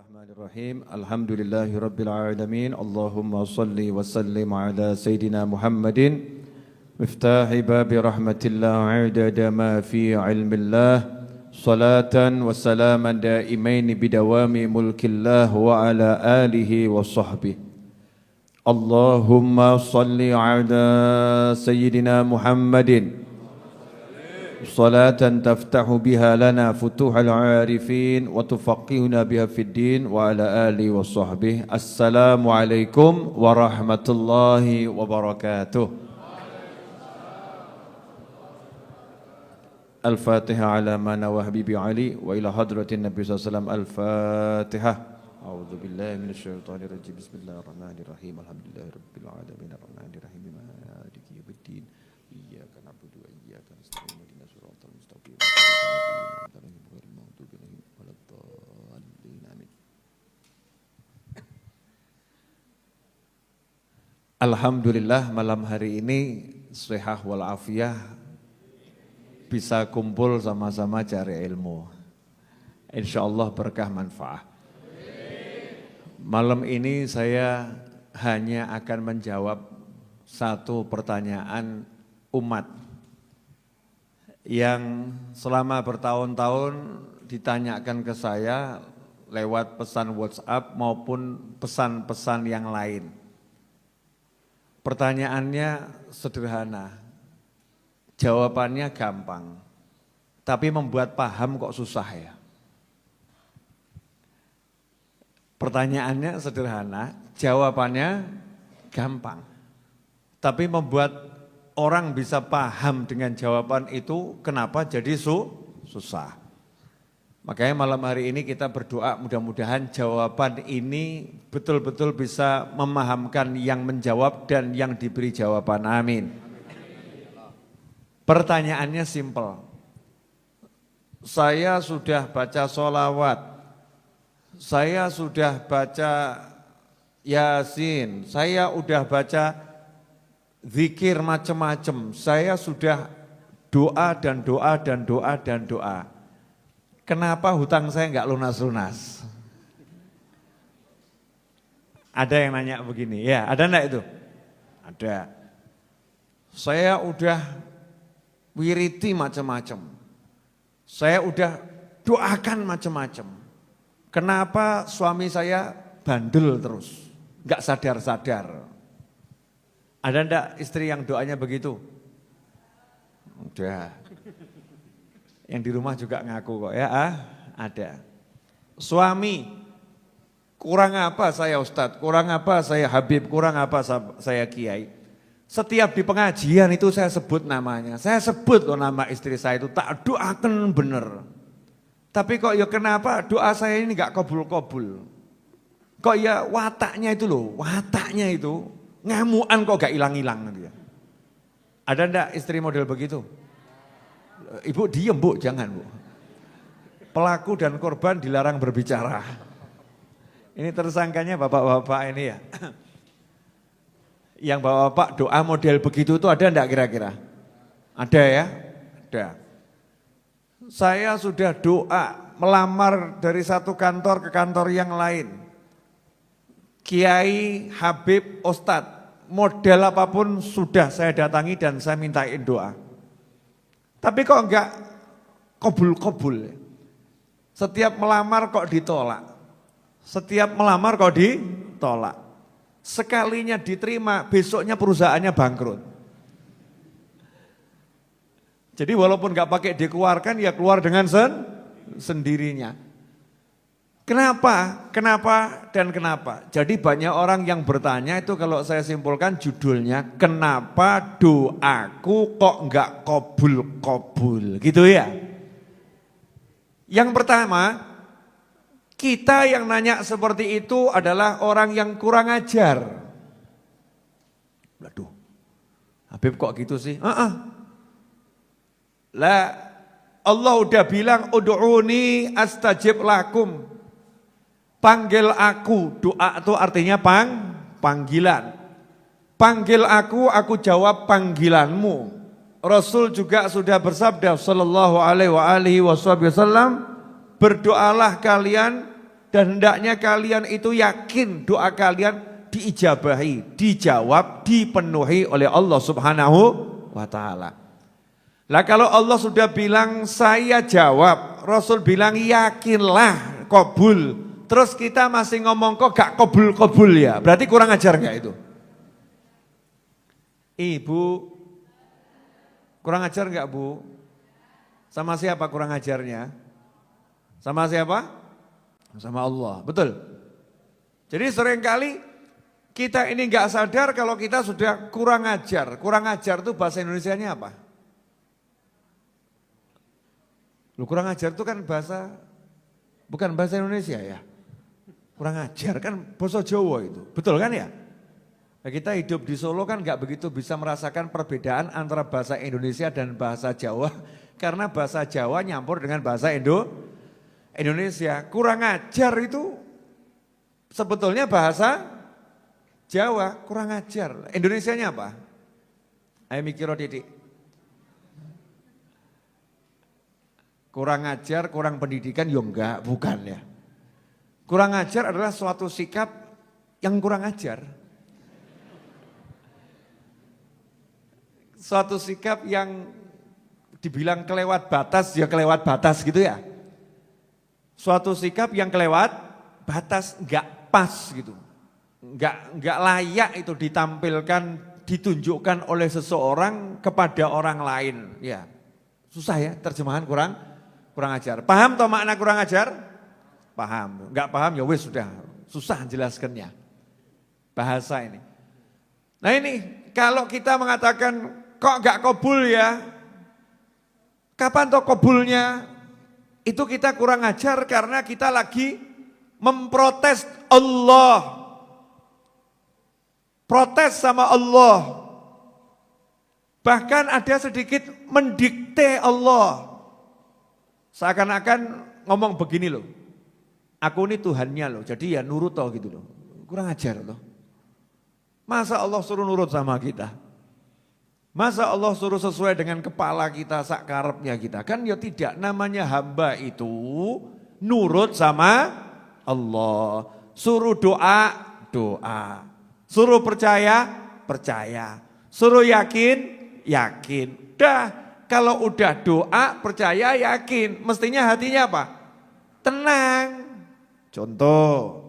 Bismillahirrahmanirrahim. Alhamdulillahi Rabbil Alamin. Allahumma salli wa sallim ala Sayyidina Muhammadin miftahi babi rahmatillah adada ma fi ilmillah salatan wa salaman daimain bidawami mulkillah wa ala alihi wa sahbihi. Allahumma salli ala Sayyidina Muhammadin صلاة تفتح بها لنا فتوح العارفين وتفقهنا بها في الدين وعلى آله وصحبه. السلام عليكم ورحمة الله وبركاته. الفاتحة على ما نوى حبيبي علي وإلى حضرة النبي صلى الله عليه وسلم. الفاتحة. أعوذ بالله من الشيطان الرجيم. بسم الله الرحمن الرحيم. الحمد لله رب العالمين الرحمن الرحيم مالك يوم الدين إياك نعبد وإياك نستعين. Alhamdulillah malam hari ini sehah walafiah bisa kumpul sama-sama cari ilmu. InsyaAllah berkah manfaat. Malam ini saya hanya akan menjawab satu pertanyaan umat yang selama bertahun-tahun ditanyakan ke saya lewat pesan WhatsApp maupun pesan-pesan yang lain. Pertanyaannya sederhana, jawabannya gampang, tapi membuat paham kok susah ya. Pertanyaannya sederhana, jawabannya gampang, tapi membuat orang bisa paham dengan jawaban itu kenapa jadi susah. Makanya malam hari ini kita berdoa mudah-mudahan jawaban ini betul-betul bisa memahamkan yang menjawab dan yang diberi jawaban. Amin. Pertanyaannya simpel. Saya sudah baca sholawat, saya sudah baca Yasin, saya udah baca zikir macam-macam, saya sudah doa dan doa dan doa dan doa. Kenapa hutang saya enggak lunas-lunas? Ada yang nanya begini, ya ada enggak itu? Ada. Saya udah wiriti macam-macam. Saya udah doakan macam-macam. Kenapa suami saya bandel terus? Enggak sadar-sadar. Ada enggak istri yang doanya begitu? Udah. Yang di rumah juga ngaku kok ya, ada. Suami, kurang apa saya Ustadz, kurang apa saya Habib, kurang apa saya Kiai. Setiap di pengajian itu saya sebut namanya, saya sebut loh nama istri saya itu, tak doakan bener. Tapi kok ya kenapa doa saya ini gak kabul-kabul. Kok ya wataknya itu loh, wataknya itu ngamuan kok gak hilang-hilang. Ada enggak istri model begitu? Ibu diem bu, jangan bu. Pelaku dan korban dilarang berbicara. Ini tersangkanya bapak-bapak ini ya. Yang bapak-bapak doa model begitu itu ada enggak kira-kira? Ada ya? Ada. Saya sudah doa melamar dari satu kantor ke kantor yang lain. Kiai, Habib, Ustadz, model apapun sudah saya datangi dan saya mintain doa. Tapi kok enggak kobul-kobul. Setiap melamar kok ditolak. Setiap melamar kok ditolak. Sekalinya diterima, besoknya perusahaannya bangkrut. Jadi walaupun enggak pakai dikeluarkan, ya keluar dengan sendirinya. Kenapa? Kenapa dan kenapa? Jadi banyak orang yang bertanya itu kalau saya simpulkan judulnya, kenapa doaku kok enggak kabul-kabul gitu ya. Yang pertama, kita yang nanya seperti itu adalah orang yang kurang ajar. Waduh, Habib kok gitu sih? Lah, Allah udah bilang ud'uni astajib lakum. Panggil aku, doa itu artinya panggilan. Panggil aku jawab panggilanmu. Rasul juga sudah bersabda sallallahu alaihi wasallam, berdoalah kalian Dan hendaknya kalian itu yakin doa kalian diijabahi, dijawab, dipenuhi oleh Allah Subhanahu wa ta'ala. Lah kalau Allah sudah bilang saya jawab, Rasul bilang yakinlah kabul. Terus kita masih ngomong kok gak kabul-kabul ya, berarti kurang ajar gak itu? Ibu, kurang ajar gak Bu? Sama siapa kurang ajarnya? Sama siapa? Sama Allah, betul. Jadi seringkali kita ini gak sadar kalau kita sudah kurang ajar. Kurang ajar itu bahasa Indonesianya apa? Lu kurang ajar itu kan bahasa, bukan bahasa Indonesia ya. Kurang ajar kan bahasa Jawa itu, betul kan ya? Nah, kita hidup di Solo kan gak begitu bisa merasakan perbedaan antara bahasa Indonesia dan bahasa Jawa. Karena bahasa Jawa nyampur dengan bahasa Indonesia. Kurang ajar itu sebetulnya bahasa Jawa, kurang ajar. Indonesianya apa? Ayo mikir Didik. Kurang ajar, kurang pendidikan, ya enggak, bukan ya. Kurang ajar adalah suatu sikap yang kurang ajar. Suatu sikap yang dibilang kelewat batas, ya kelewat batas gitu ya. Suatu sikap yang kelewat batas, enggak pas gitu. Enggak layak itu ditampilkan, ditunjukkan oleh seseorang kepada orang lain. Ya, susah ya terjemahan kurang ajar. Paham toh makna kurang ajar? Paham. Enggak paham ya wis sudah, susah jelaskannya. Bahasa ini. Nah ini kalau kita mengatakan kok enggak kabul ya? Kapan toh kabulnya? Itu kita kurang ajar karena kita lagi memprotes Allah. Protes sama Allah. Bahkan ada sedikit mendikte Allah. Seakan-akan ngomong begini loh. Aku ini Tuhannya loh, jadi ya nurut toh gitu loh. Kurang ajar loh. Masa Allah suruh nurut sama kita? Masa Allah suruh sesuai dengan kepala kita, sakarepnya kita? Kan ya tidak, namanya hamba itu nurut sama Allah. Suruh doa, doa. Suruh percaya, percaya. Suruh yakin, yakin. Dah, kalau udah doa, percaya, yakin. Mestinya hatinya apa? Tenang. Contoh.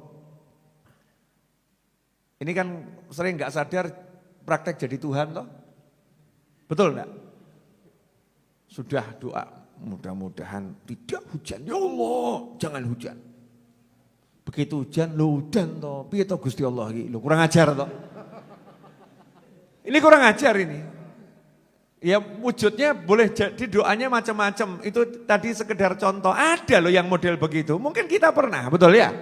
Ini kan sering gak sadar praktek jadi Tuhan toh. Betul enggak? Sudah doa, mudah-mudahan tidak hujan. Ya Allah, jangan hujan. Begitu hujan, lo hujan toh. Piye toh Gusti Allah iki? Lo kurang ajar toh. Ini kurang ajar ini. Ya wujudnya boleh jadi doanya macam-macam. Itu tadi sekedar contoh. Ada loh yang model begitu. Mungkin kita pernah, betul ya?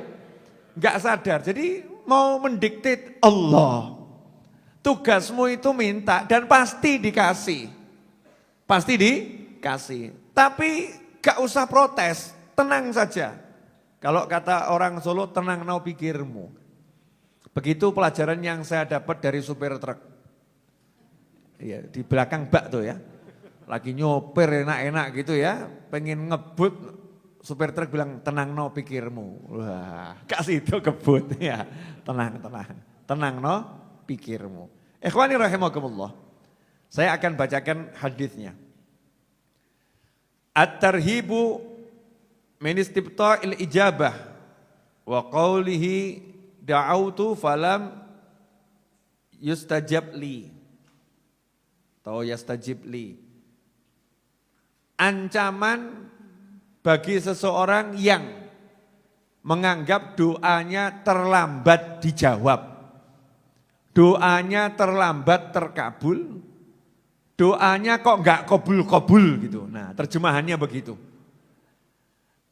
Enggak sadar. Jadi mau mendikte Allah. Tugasmu itu minta dan pasti dikasih. Pasti dikasih. Tapi gak usah protes, tenang saja. Kalau kata orang Solo, tenang no pikirmu. Begitu pelajaran yang saya dapat dari supir truk. Ya, di belakang bak tuh ya. Lagi nyopir enak-enak gitu ya. Pengen ngebut, supir truk bilang tenang no pikirmu. Wah, kasih itu kebut ya. Tenang, tenang. Tenang no pikirmu. Ikhwani rahimakumullah. Saya akan bacakan hadisnya. At-tarhibu min istibta'il ijabah wa qawlihi da'autu falam yustajab li. Atau yastajib li. Ancaman bagi seseorang yang menganggap doanya terlambat dijawab. Doanya terlambat terkabul, doanya kok enggak kabul-kabul gitu. Nah terjemahannya begitu.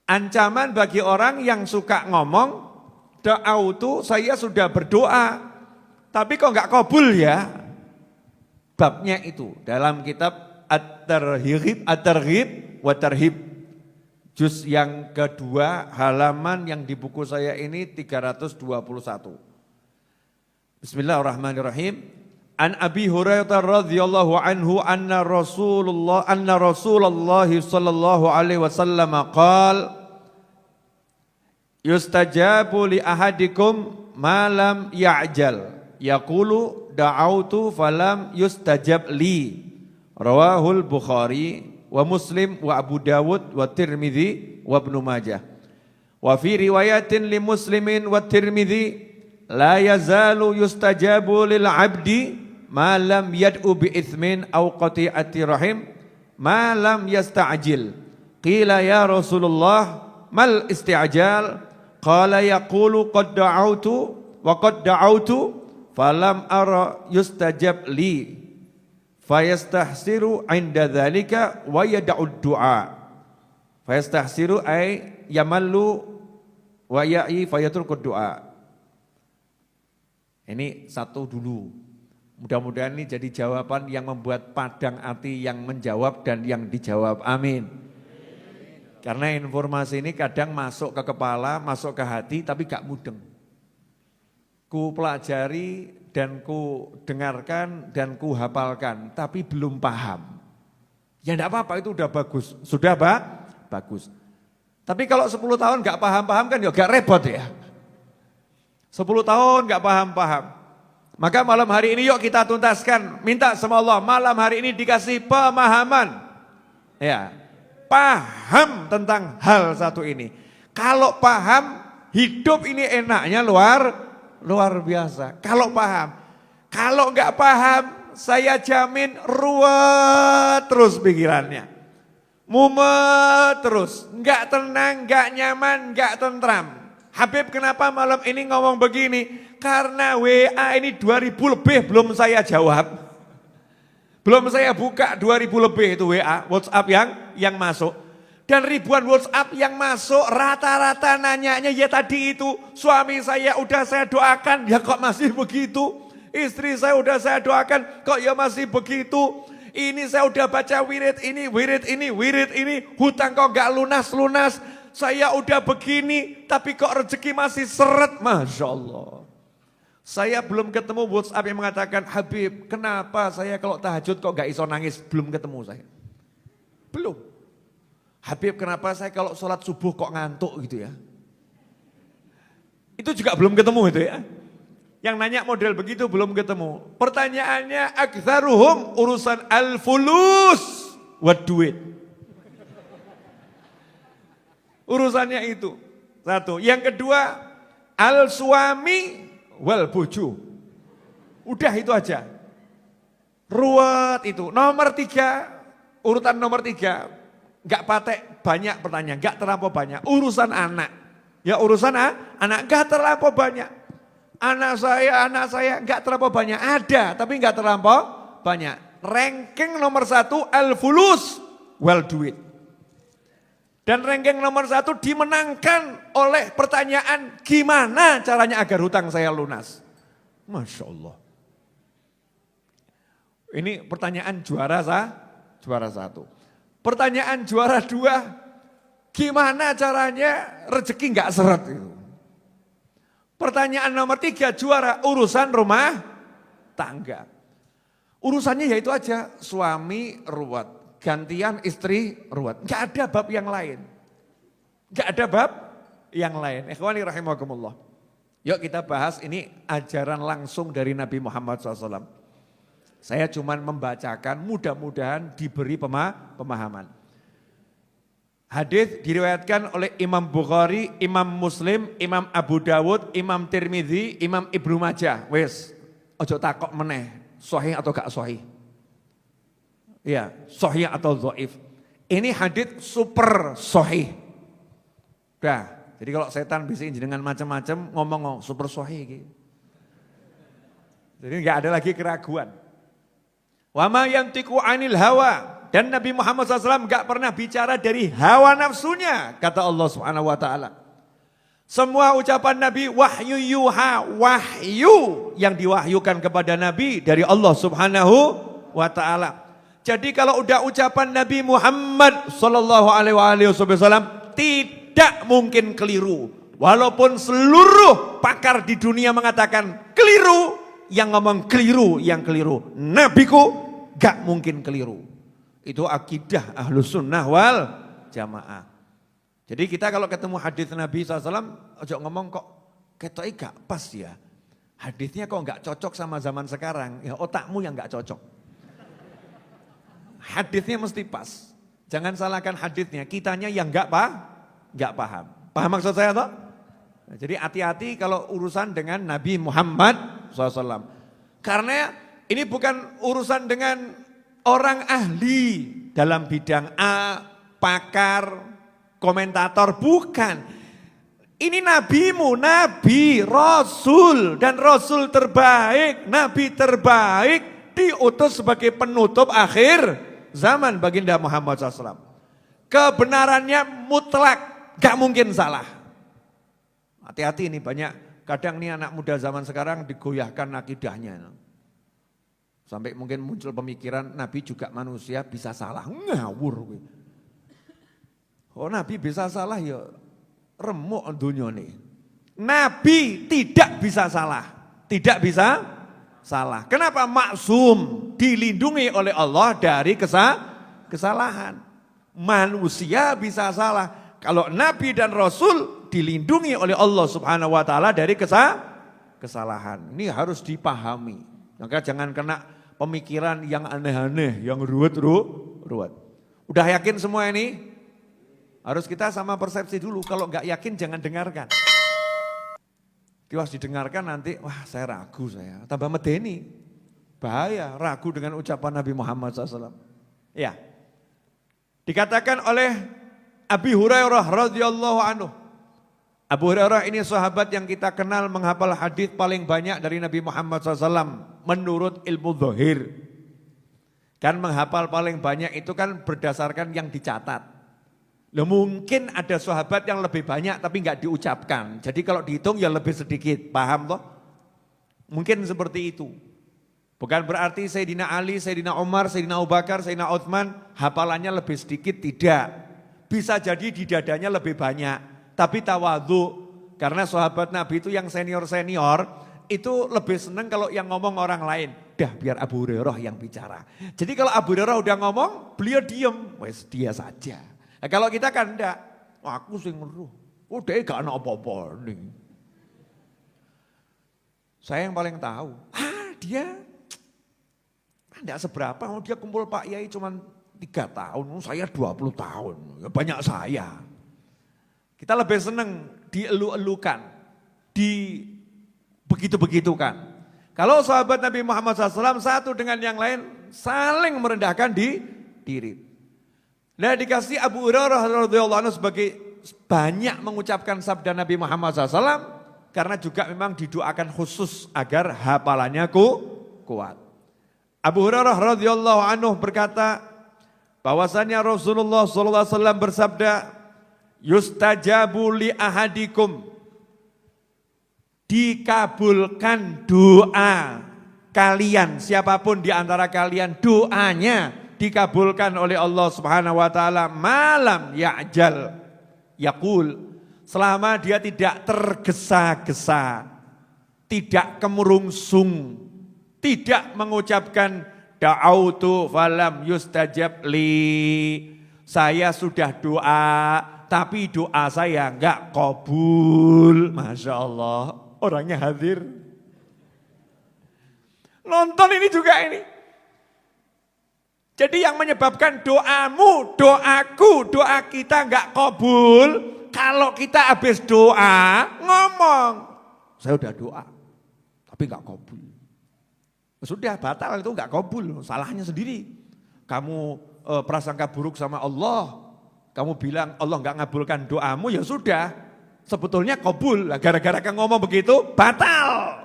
Ancaman bagi orang yang suka ngomong, da'autu saya sudah berdoa, tapi kok enggak kabul ya. Babnya itu dalam kitab At-Targhib wa Tarhib. Juz yang kedua halaman yang di buku saya ini 321. Bismillahirrahmanirrahim. An Abi Hurairah radhiyallahu anhu anna Rasulullah sallallahu alaihi wasallam qala yustajabu li ahadikum malam ya'jal yaqulu da'autu falam yustajab li. Rawahul Bukhari wa Muslim wa Abu Dawud wa Tirmidzi wa Ibnu Majah. Wa fi riwayatin li Muslimin wa Tirmidzi la yazalu yustajabu lil 'abdi ma lam yad'u bi itsmin aw qati'ati rahim ma lam yasta'jil. Qila ya Rasulullah mal isti'jal? Qala yaqulu qad da'autu wa qad da'autu falam ara yustajab li. Fayastahsiru 'inda dzalika wa yad'ud du'a. Fayastahsiru ay yamallu wa ya'i fayatrukud du'a. Ini satu dulu. Mudah-mudahan ini jadi jawaban yang membuat padang hati yang menjawab dan yang dijawab. Amin. Karena informasi ini kadang masuk ke kepala, masuk ke hati tapi gak mudeng. Ku pelajari dan ku dengarkan dan ku hafalkan tapi belum paham. Ya enggak apa-apa, itu udah bagus. Sudah bagus. Tapi kalau 10 tahun gak paham-paham kan ya gak repot ya. 10 tahun gak paham-paham. Maka malam hari ini yuk kita tuntaskan. Minta sama Allah malam hari ini dikasih pemahaman. Ya, paham tentang hal satu ini. Kalau paham, hidup ini enaknya luar biasa. Kalau paham. Kalau gak paham, saya jamin ruwet terus pikirannya. Mumet terus, gak tenang, gak nyaman, gak tentram. Habib kenapa malam ini ngomong begini? Karena WA ini 2000 lebih belum saya jawab. Belum saya buka 2000 lebih itu WA, WhatsApp yang masuk. Dan ribuan WhatsApp yang masuk rata-rata nanyanya ya tadi itu. Suami saya udah saya doakan, ya kok masih begitu. Istri saya udah saya doakan, kok ya masih begitu. Ini saya udah baca wirid ini, hutang kok gak lunas-lunas. Saya udah begini, tapi kok rezeki masih seret. Masya Allah. Saya belum ketemu WhatsApp yang mengatakan, Habib kenapa saya kalau tahajud kok gak iso nangis. Belum ketemu saya. Belum. Habib kenapa saya kalau sholat subuh kok ngantuk gitu ya. Itu juga belum ketemu itu ya. Yang nanya model begitu belum ketemu. Pertanyaannya aktsaruhum urusan al-fulus wa duit. Urusannya itu. Satu. Yang kedua al-suami wal bojo. Udah itu aja. Ruwet itu. Nomor 3, urutan nomor 3. Enggak patek banyak pertanyaan, enggak terlampau banyak. Urusan anak. Ya urusan anak enggak terlampau banyak. Anak saya enggak terlampau banyak. Ada, tapi enggak terlampau banyak. Ranking nomor 1 al-fulus wal duit. Dan ranking nomor 1 dimenangkan oleh pertanyaan gimana caranya agar hutang saya lunas. Masya Allah. Ini pertanyaan juara 1. Pertanyaan juara 2, gimana caranya rezeki enggak seret itu. Pertanyaan nomor 3 juara urusan rumah tangga. Urusannya yaitu aja suami ruwet, gantian istri ruwet. Enggak ada bab yang lain. Enggak ada bab yang lain. Ikhwani rahimakumullah. Yuk kita bahas ini ajaran langsung dari Nabi Muhammad SAW. Saya cuma membacakan, mudah-mudahan diberi pemahaman. Hadis diriwayatkan oleh Imam Bukhari, Imam Muslim, Imam Abu Dawud, Imam Tirmidzi, Imam Ibnu Majah. Wes, ojo takok meneh, sahih atau gak sahih. Ya, sahih atau dhaif. Ini hadis super sahih. Dah, jadi kalau setan bisa dengan macam-macam ngomong super sahih gitu. Jadi enggak ada lagi keraguan. Wa ma yantiqu 'anil hawa. Dan Nabi Muhammad SAW gak pernah bicara dari hawa nafsunya, kata Allah Subhanahu Wa Taala. Semua ucapan Nabi wahyu yuha, wahyu yang diwahyukan kepada Nabi dari Allah Subhanahu Wa Taala. Jadi kalau udah ucapan Nabi Muhammad SAW tidak mungkin keliru. Walaupun seluruh pakar di dunia mengatakan keliru, yang ngomong keliru, yang keliru. Nabiku gak mungkin keliru. Itu akidah Ahlus Sunnah wal Jamaah. Jadi kita kalau ketemu hadis Nabi SAW, ojo ngomong kok ketoknya gak pas ya. Hadisnya kok gak cocok sama zaman sekarang, ya otakmu yang gak cocok. Hadisnya mesti pas. Jangan salahkan hadisnya, kitanya yang gak paham. Paham maksud saya toh? Jadi hati-hati kalau urusan dengan Nabi Muhammad SAW. Karena ini bukan urusan dengan orang ahli dalam bidang A, pakar, komentator, bukan. Ini nabimu, nabi, rasul, dan rasul terbaik, nabi terbaik, diutus sebagai penutup akhir zaman baginda Muhammad SAW. Kebenarannya mutlak, gak mungkin salah. Hati-hati ini banyak, kadang nih anak muda zaman sekarang digoyahkan akidahnya. Sampai mungkin muncul pemikiran nabi juga manusia bisa salah, ngawur. Oh nabi bisa salah ya remuk dunia nih. Nabi tidak bisa salah, tidak bisa salah. Kenapa? Maksum, dilindungi oleh Allah dari kesalahan. Manusia bisa salah. Kalau Nabi dan Rasul dilindungi oleh Allah Subhanahu Wa Taala dari kesalahan. Ini harus dipahami. Maka jangan kena pemikiran yang aneh-aneh, yang ruwet. Udah yakin semua ini? Harus kita sama persepsi dulu, kalau nggak yakin jangan dengarkan. Kiwas didengarkan nanti, wah saya ragu saya, tambah medeni. Bahaya, ragu dengan ucapan Nabi Muhammad SAW. Ya, dikatakan oleh Abi Hurairah radhiyallahu anhu. Abu Hurairah ini sahabat yang kita kenal menghafal hadis paling banyak dari Nabi Muhammad SAW menurut ilmu zahir. Kan menghafal paling banyak itu kan berdasarkan yang dicatat. Loh, mungkin ada sahabat yang lebih banyak tapi nggak diucapkan. Jadi kalau dihitung ya lebih sedikit, paham toh? Mungkin seperti itu. Bukan berarti Sayyidina Ali, Sayyidina Umar, Sayyidina Abu Bakar, Sayyidina Utsman hafalannya lebih sedikit, tidak. Bisa jadi di dadanya lebih banyak. Tapi tawadhu, karena sahabat Nabi itu yang senior-senior itu lebih senang kalau yang ngomong orang lain. Dah biar Abu Hurairah yang bicara. Jadi kalau Abu Hurairah udah ngomong, beliau diem, wes dia saja. Nah, kalau kita kan enggak, aku sing ngeruh. Udah gak ada apa-apa nih. Saya yang paling tahu. Dia enggak seberapa, dia kumpul Pak Yai cuma 3 tahun, saya 20 tahun. Ya banyak saya. Kita lebih senang dielu-elukan, begitu-begitukan. Kalau sahabat Nabi Muhammad SAW satu dengan yang lain saling merendahkan diri. Nah dikasih Abu Hurairah radhiyallahu anhu sebagai banyak mengucapkan sabda Nabi Muhammad SAW karena juga memang didoakan khusus agar hafalannya kuat. Abu Hurairah radhiyallahu anhu berkata bahwasanya Rasulullah SAW bersabda, yustajabu li ahadikum, dikabulkan doa kalian, siapapun di antara kalian doanya dikabulkan oleh Allah Subhanahu wa taala malam ya'jal yaqul, selama dia tidak tergesa-gesa, tidak kemurungsung, tidak mengucapkan da'autu falam yustajab li, saya sudah doa tapi doa saya enggak kabul. Masya Allah, orangnya hadir. Nonton ini juga ini. Jadi yang menyebabkan doamu, doaku, doa kita enggak kabul, kalau kita habis doa ngomong, saya udah doa, tapi enggak kabul. Sudah batal, itu enggak kabul, salahnya sendiri. Kamu prasangka buruk sama Allah, kamu bilang Allah enggak ngabulkan doamu, ya sudah, sebetulnya kabul. Gara-gara kamu ngomong begitu, batal.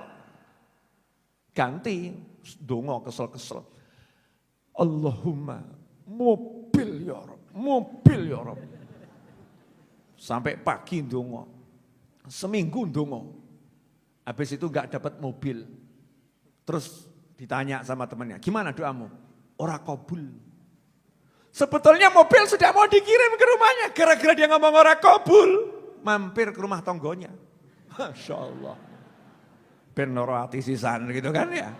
Ganti, dongo kesel-kesel. Allahumma mobil ya Rabb, mobil ya Rabb. Sampai pagi ndonga, seminggu ndonga. Habis itu enggak dapat mobil. Terus ditanya sama temannya, gimana doamu? Ora kabul. Sebetulnya mobil sudah mau dikirim ke rumahnya, gara-gara dia ngomong ora kabul, mampir ke rumah tonggonya. Masya Allah. Ben loro ati sisan gitu kan ya.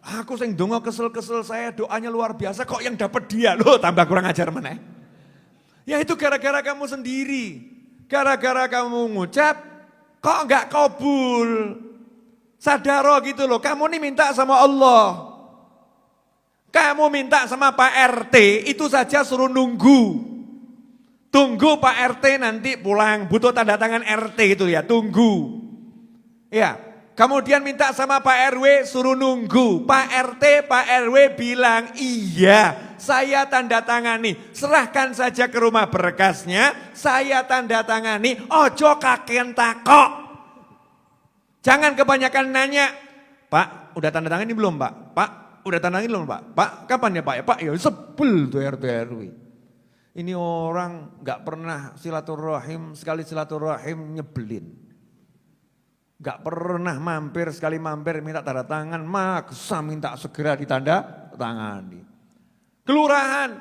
Aku sing donga kesel-kesel, saya doanya luar biasa, kok yang dapat dia loh, tambah kurang ajar meneh. Ya itu gara-gara kamu sendiri. Gara-gara kamu ngucap, kok enggak kabul. Sadaro gitu loh, kamu nih minta sama Allah. Kamu minta sama Pak RT, itu saja suruh nunggu. Tunggu Pak RT nanti pulang, butuh tanda tangan RT itu ya, tunggu. Ya, kemudian minta sama Pak RW suruh nunggu. Pak RT, Pak RW bilang, iya saya tanda tangani. Serahkan saja ke rumah berkasnya, saya tanda tangani. Ojo kakean takok. Jangan kebanyakan nanya, Pak udah tanda tangani belum Pak? Pak udah tanda tangani belum Pak? Pak kapan ya Pak? Ya Pak ya sebel tuh RT RW. Ini orang gak pernah silaturahim, sekali silaturahim nyebelin. Gak pernah mampir, sekali mampir minta tanda tangan, maksa minta segera ditanda tangani. Kelurahan,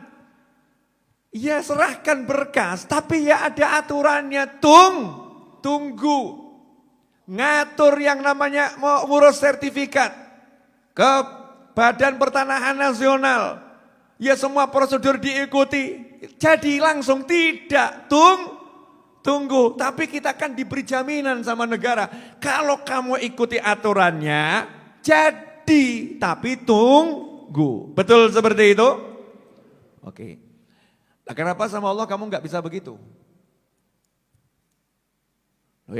ya serahkan berkas, tapi ya ada aturannya, tunggu. Ngatur yang namanya mau ngurus sertifikat ke Badan Pertanahan Nasional. Ya semua prosedur diikuti. Jadi langsung tidak, tunggu. Tapi kita kan diberi jaminan sama negara. Kalau kamu ikuti aturannya, jadi. Tapi tunggu. Betul seperti itu? Oke. Nah, kenapa sama Allah kamu nggak bisa begitu? Loh,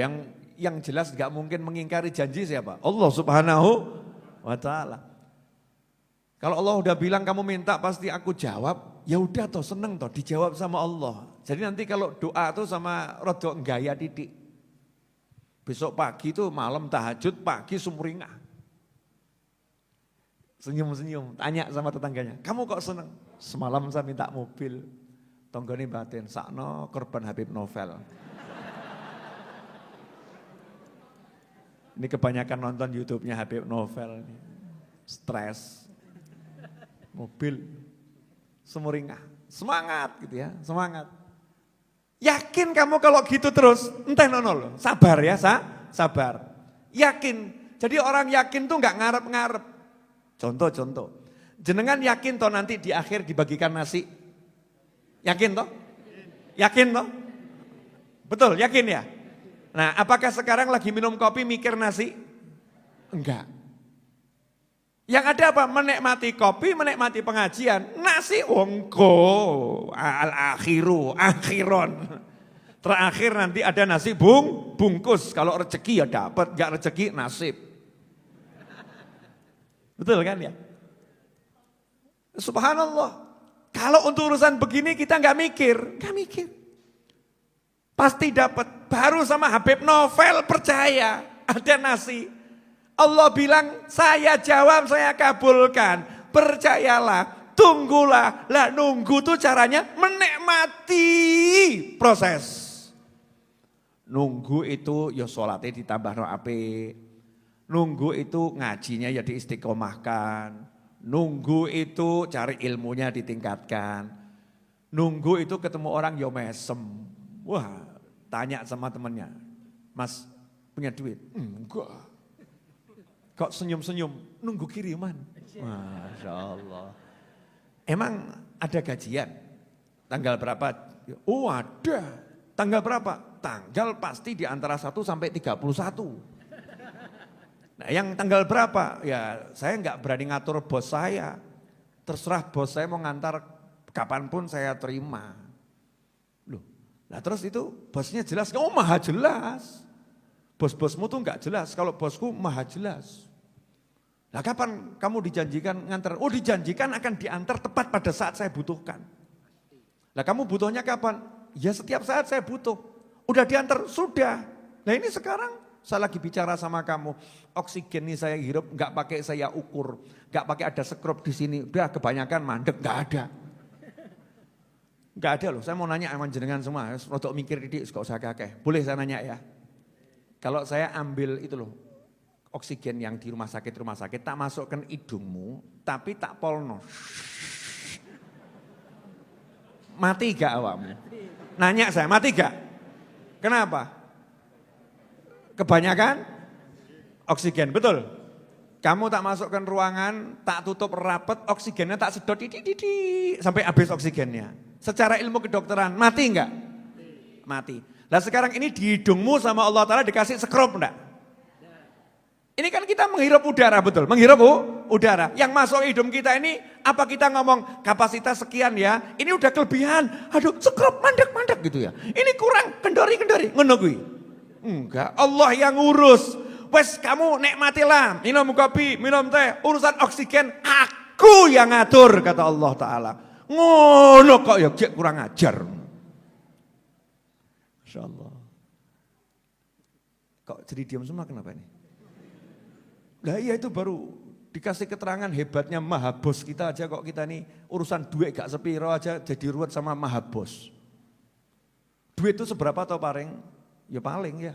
yang jelas nggak mungkin mengingkari janji siapa? Allah Subhanahu wa Ta'ala. Kalau Allah udah bilang kamu minta pasti aku jawab, ya udah toh seneng toh dijawab sama Allah. Jadi nanti kalau doa tuh sama rodok gaya titik. Besok pagi tuh malam tahajud, pagi sumringah. Senyum-senyum, tanya sama tetangganya, kamu kok seneng? Semalam saya minta mobil, tonggoni batin, sakno korban Habib Novel. Ini kebanyakan nonton YouTube-nya Habib Novel, stres. Mobil, sumringah, semangat gitu ya, semangat. Yakin kamu kalau gitu terus, entah nonol, sabar ya, sabar. Yakin, jadi orang yakin tuh nggak ngarep-ngarep. Contoh, jenengan yakin toh nanti di akhir dibagikan nasi? Yakin toh? Yakin toh? Betul, yakin ya? Nah, apakah sekarang lagi minum kopi mikir nasi? Enggak. Yang ada apa? Menikmati kopi, menikmati pengajian. Nasi ongko, akhiron. Terakhir nanti ada nasi bungkus. Kalau rezeki ya dapat, enggak rezeki nasib. Betul kan ya? Subhanallah. Kalau untuk urusan begini kita enggak mikir. Pasti dapat. Baru sama Habib Novel percaya ada nasi. Allah bilang, saya jawab, saya kabulkan. Percayalah, tunggulah. Lah nunggu tuh caranya menikmati proses. Nunggu itu ya sholatnya ditambah no ape. Nunggu itu ngajinya ya diistiqomahkan. Nunggu itu cari ilmunya ditingkatkan. Nunggu itu ketemu orang ya mesem. Wah, tanya sama temannya, Mas punya duit? Enggak. Kok senyum-senyum, nunggu kiriman. Masya Allah. Emang ada gajian? Tanggal berapa? Oh ada. Tanggal berapa? Tanggal pasti di antara 1 sampai 31. Nah yang tanggal berapa? Ya saya nggak berani ngatur bos saya. Terserah bos saya mau ngantar kapanpun saya terima. Loh, nah terus itu bosnya jelas? Oh maha jelas. Bos-bosmu tuh enggak jelas, kalau bosku maha jelas. Nah kapan kamu dijanjikan ngantar? Oh dijanjikan akan diantar tepat pada saat saya butuhkan. Nah kamu butuhnya kapan? Ya setiap saat saya butuh. Udah diantar? Sudah. Nah ini sekarang saya lagi bicara sama kamu. Oksigen ini saya hirup enggak pakai saya ukur. Enggak pakai ada skrup di sini. Udah kebanyakan mandek, enggak ada. Enggak ada loh, saya mau nanya sama jenengan semua. Rodok mikir didik, gak usah kakek. Boleh saya nanya ya? Kalau saya ambil itu loh, oksigen yang di rumah sakit, tak masukkan hidungmu, tapi tak polno. Mati gak awakmu? Nanya saya, mati gak? Kenapa? Kebanyakan oksigen, betul? Kamu tak masukkan ruangan, tak tutup rapat, oksigennya tak sedot, sampai habis oksigennya. Secara ilmu kedokteran, mati enggak? Mati. Nah sekarang ini di hidungmu sama Allah Ta'ala dikasih sekrup enggak? Ini kan kita menghirup udara, betul? Menghirup udara. Yang masuk hidung kita ini, apa kita ngomong kapasitas sekian ya, ini udah kelebihan. Aduh sekrup, mandek gitu ya. Ini kurang, kendori, ngono kuwi. Enggak, Allah yang ngurus. Wes kamu nikmatilah, minum kopi, minum teh, urusan oksigen aku yang ngatur, kata Allah Ta'ala. Ngono kok ya kurang ajar. Masya Allah. Kok jadi diam semua kenapa ini? Nah iya itu baru dikasih keterangan hebatnya maha bos kita aja kok kita nih urusan duit gak sepiro aja jadi ruwet sama maha bos. Duit itu seberapa atau paling? Ya paling ya.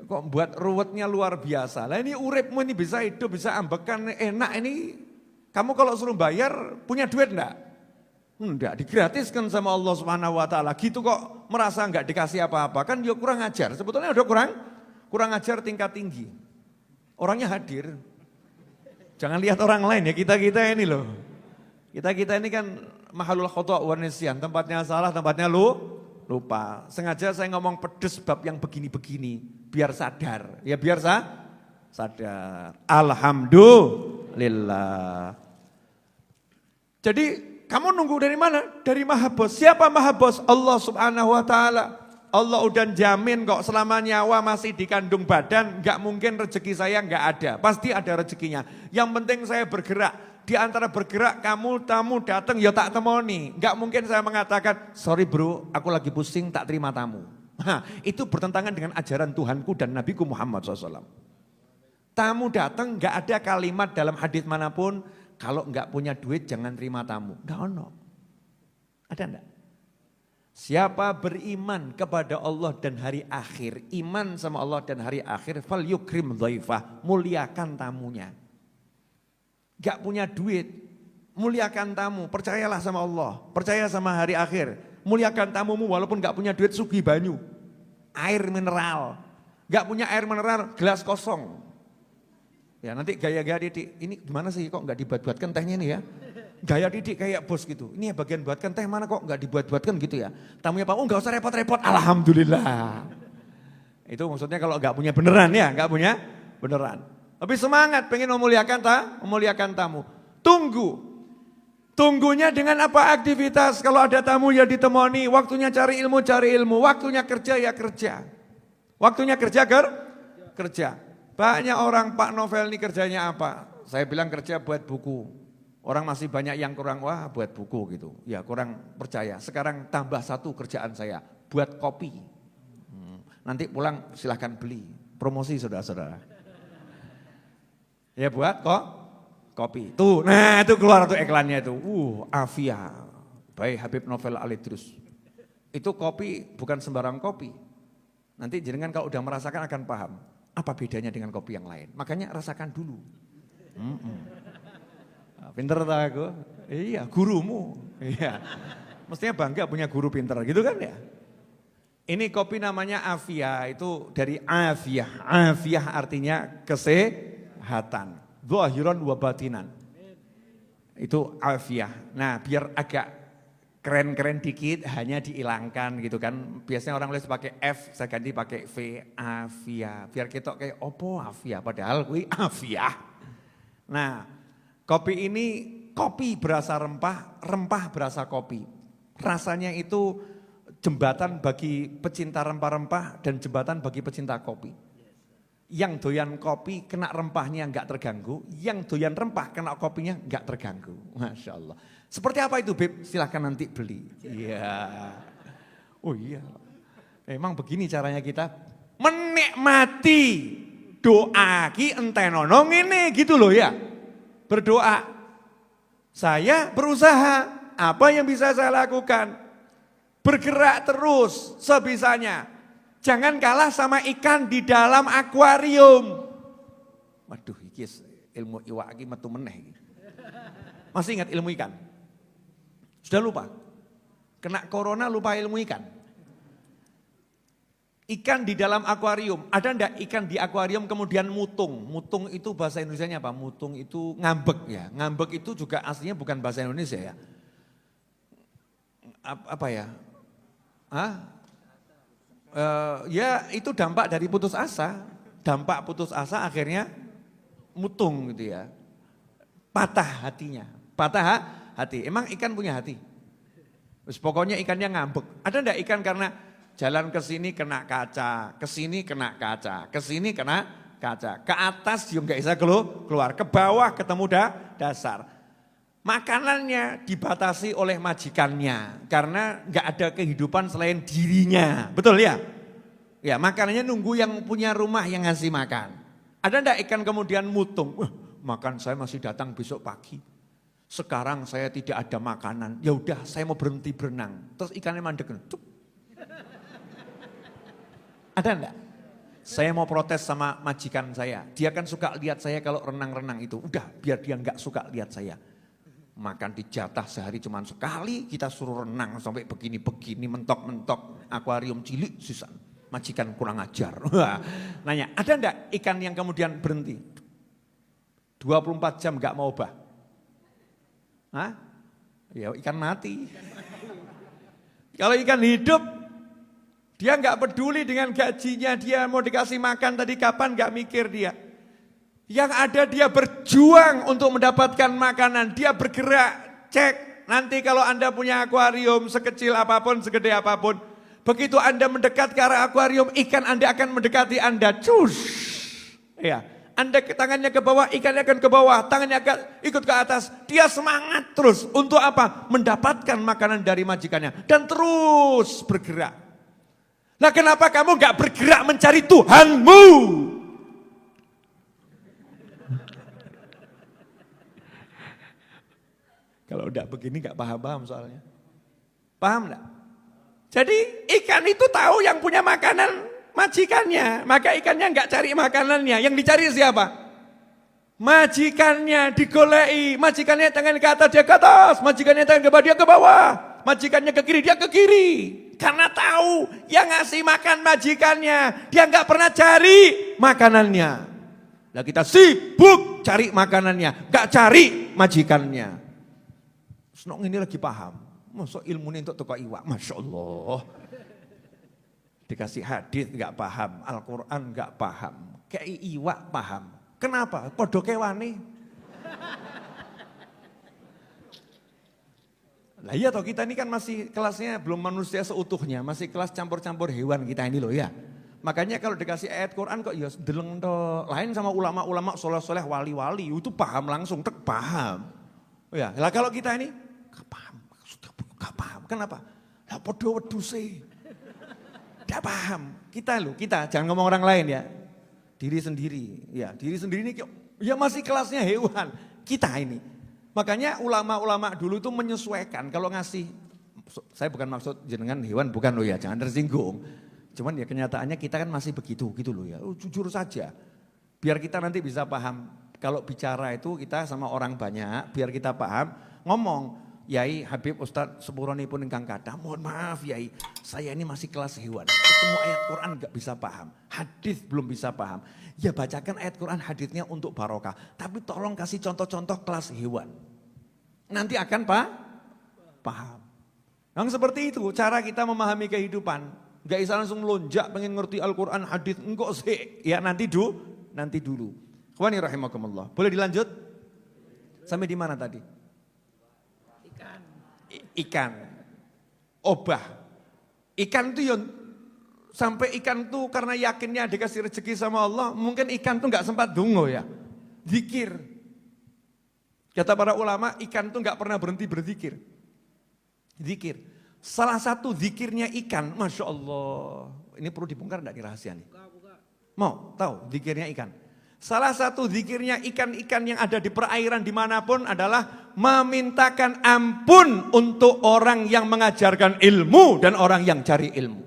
Kok buat ruwetnya luar biasa. Lah ini uripmu ini bisa hidup, bisa ambekan enak ini. Kamu kalau suruh bayar punya duit enggak? Enggak, digratiskan sama Allah Subhanahu wa taala. Gitu kok merasa enggak dikasih apa-apa. Kan ya kurang ajar. Sebetulnya udah kurang ajar tingkat tinggi. Orangnya hadir. Jangan lihat orang lain ya, kita-kita ini loh. Kita-kita ini kan mahalul khata' wa nisyan, tempatnya salah, tempatnya lupa. Sengaja saya ngomong pedes bab yang begini-begini, biar sadar. Ya biar sadar. Alhamdulillah. Jadi kamu nunggu dari mana? Dari Maha Bos. Siapa Maha Bos? Allah Subhanahu wa taala. Allah udah jamin kok selama nyawa masih di kandung badan, enggak mungkin rezeki saya enggak ada. Pasti ada rezekinya. Yang penting saya bergerak. Di antara bergerak kamu tamu datang ya tak temoni. Enggak mungkin saya mengatakan, sorry bro aku lagi pusing tak terima tamu. Nah, itu bertentangan dengan ajaran Tuhanku dan Nabiku Muhammad SAW. Tamu datang enggak ada kalimat dalam hadis manapun, kalau enggak punya duit jangan terima tamu. Enggak ono. Ada enggak? Siapa beriman kepada Allah dan hari akhir, iman sama Allah dan hari akhir, fal yukrim dhaifah, muliakan tamunya. Gak punya duit, muliakan tamu, percayalah sama Allah, percaya sama hari akhir. Muliakan tamumu walaupun gak punya duit, sugih banyu, air mineral. Gak punya air mineral, gelas kosong. Ya nanti gaya-gaya Didik, ini gimana sih kok gak dibuat-buatkan tehnya ini ya. Gaya Didik kayak bos gitu, ini ya bagian buatkan teh mana kok gak dibuat-buatkan gitu ya. Tamunya Pak, oh gak usah repot-repot, alhamdulillah. Itu maksudnya kalau gak punya beneran ya, gak punya beneran. Lebih semangat pengen memuliakan tamu. Tunggunya dengan apa aktivitas? Kalau ada tamu ya ditemani, waktunya cari ilmu, waktunya kerja ya kerja. Waktunya kerja kerja. Banyak orang Pak Novel ini kerjanya apa? Saya bilang kerja buat buku. Orang masih banyak yang kurang, wah buat buku gitu. Ya kurang percaya. Sekarang tambah satu kerjaan saya, buat kopi. Nanti pulang silahkan beli. Promosi saudara-saudara. Ya buat kopi. Tuh, nah itu keluar tuh iklannya itu. Afia, by Habib Novel Al-Idrus. Itu kopi bukan sembarang kopi. Nanti jenengan kalau udah merasakan akan paham. Apa bedanya dengan kopi yang lain. Makanya rasakan dulu. Pinter tak aku? Iya, gurumu. Iya. Mestinya bangga punya guru pinter gitu kan ya. Ini kopi namanya Afia, itu dari Afiyah. Afiyah artinya kesehatan. Zahiran wa batinan. Itu Afiyah. Nah biar agak keren-keren dikit hanya dihilangkan gitu kan. Biasanya orang nulis pakai F, saya ganti pakai V, Afiyah. Biar kita kayak opo Afiyah, padahal kuwi Afiyah. Nah kopi ini, kopi berasa rempah, rempah berasa kopi. Rasanya itu jembatan bagi pecinta rempah-rempah dan jembatan bagi pecinta kopi. Yang doyan kopi kena rempahnya enggak terganggu, yang doyan rempah kena kopinya enggak terganggu. Masya Allah. Seperti apa itu Beb? Silahkan nanti beli. Iya. Oh iya. Memang begini caranya kita menikmati doa ki entenono ngene gitu loh ya. Berdoa. Saya berusaha, apa yang bisa saya lakukan? Bergerak terus sebisanya. Jangan kalah sama ikan di dalam akuarium. Waduh, iki ilmu iwak iki metu meneh. Masih ingat ilmu ikan? Sudah lupa? Kena corona lupa ilmu ikan? Ikan di dalam akuarium. Ada enggak ikan di akuarium kemudian mutung? Mutung itu bahasa Indonesianya apa? Mutung itu ngambek ya. Ngambek itu juga aslinya bukan bahasa Indonesia ya. apa ya? Ya itu dampak dari putus asa. Dampak putus asa akhirnya mutung gitu ya. Patah hatinya. Patah hati. Emang ikan punya hati? Pokoknya ikannya ngambek. Ada enggak ikan karena jalan ke sini kena kaca, ke sini kena kaca, ke sini kena kaca. Ke atas dia enggak bisa keluar, ke bawah ketemu dasar. Makanannya dibatasi oleh majikannya karena enggak ada kehidupan selain dirinya. Betul ya? Ya, makanannya nunggu yang punya rumah yang ngasih makan. Ada enggak ikan kemudian mutung? Makan saya masih datang besok pagi. Sekarang saya tidak ada makanan. Ya udah, saya mau berhenti berenang. Terus ikannya mandek. Ada enggak? Saya mau protes sama majikan saya. Dia kan suka lihat saya kalau renang-renang itu. Udah, biar dia enggak suka lihat saya. Makan dijatah sehari cuma sekali, kita suruh renang sampai begini-begini, mentok-mentok. Akuarium cilik sisa. Majikan kurang ajar. Nanya, ada enggak ikan yang kemudian berhenti? 24 jam enggak mau obah. Hah? Ya ikan mati. Kalau ikan hidup, dia enggak peduli dengan gajinya, dia mau dikasih makan tadi kapan enggak mikir dia. Yang ada dia berjuang untuk mendapatkan makanan, dia bergerak, cek. Nanti kalau Anda punya akuarium sekecil apapun, segede apapun, begitu Anda mendekat ke arah akuarium, ikan Anda akan mendekati Anda. Cus. Ya. Anda tangannya ke bawah, ikannya akan ke bawah, tangannya akan ikut ke atas. Dia semangat terus. Untuk apa? Mendapatkan makanan dari majikannya. Dan terus bergerak. Nah kenapa kamu gak bergerak mencari Tuhanmu? Kalau udah begini gak paham-paham soalnya. Paham gak? Jadi ikan itu tahu yang punya makanan majikannya, maka ikannya enggak cari makanannya, yang dicari siapa? Majikannya, digolei, majikannya tangan ke atas, dia ke atas, majikannya tangan ke bawah, dia ke bawah, majikannya ke kiri, dia ke kiri. Karena tahu yang ngasih makan majikannya, dia enggak pernah cari makanannya. Nah kita sibuk cari makanannya, enggak cari majikannya. Senok ini lagi paham, masuk ilmu ini untuk toko iwak, Masya Allah. Dikasih hadis nggak paham, Al-Quran nggak paham, kayak iwak paham. Kenapa? Podo kewane. Lah iya toh kita ini kan masih kelasnya belum manusia seutuhnya, masih kelas campur-campur hewan kita ini loh ya. Makanya kalau dikasih ayat Quran kok ya deleng toh. Lain sama ulama-ulama soleh-soleh wali-wali itu paham langsung, tek paham. Ya, lah kalau kita ini nggak paham, nggak paham. Kenapa? Lah podo weduse. Tidak paham, kita jangan ngomong orang lain ya, diri sendiri, ya diri sendiri ini ya masih kelasnya hewan, kita ini. Makanya ulama-ulama dulu itu menyesuaikan kalau ngasih, saya bukan maksud jenengan hewan bukan loh ya, jangan tersinggung. Cuman ya kenyataannya kita kan masih begitu gitu loh ya, jujur saja. Biar kita nanti bisa paham, kalau bicara itu kita sama orang banyak, biar kita paham, ngomong. Yai Habib Ustadz sepuroni pun ingkang kathah, mohon maaf Yai, saya ini masih kelas hewan, ketemu ayat Quran gak bisa paham, hadis belum bisa paham. Ya bacakan ayat Quran hadisnya untuk barokah, tapi tolong kasih contoh-contoh kelas hewan. Nanti akan paham. Yang seperti itu cara kita memahami kehidupan, gak bisa langsung melonjak pengen ngerti Al-Quran hadis, enggak sih, ya nanti dulu. Ikhwani rahimakumullah, boleh dilanjut? Sampai di mana tadi? Ikan, obah. Ikan itu sampai ikan tuh karena yakinnya dikasih rezeki sama Allah, mungkin ikan tuh nggak sempat dungo ya, zikir. Kata para ulama, ikan tuh nggak pernah berhenti berzikir. Zikir. Salah satu zikirnya ikan, Masya Allah. Ini perlu dibongkar enggak rahasia nih? Mau tahu zikirnya ikan? Salah satu zikirnya ikan-ikan yang ada di perairan dimanapun adalah memintakan ampun untuk orang yang mengajarkan ilmu dan orang yang cari ilmu.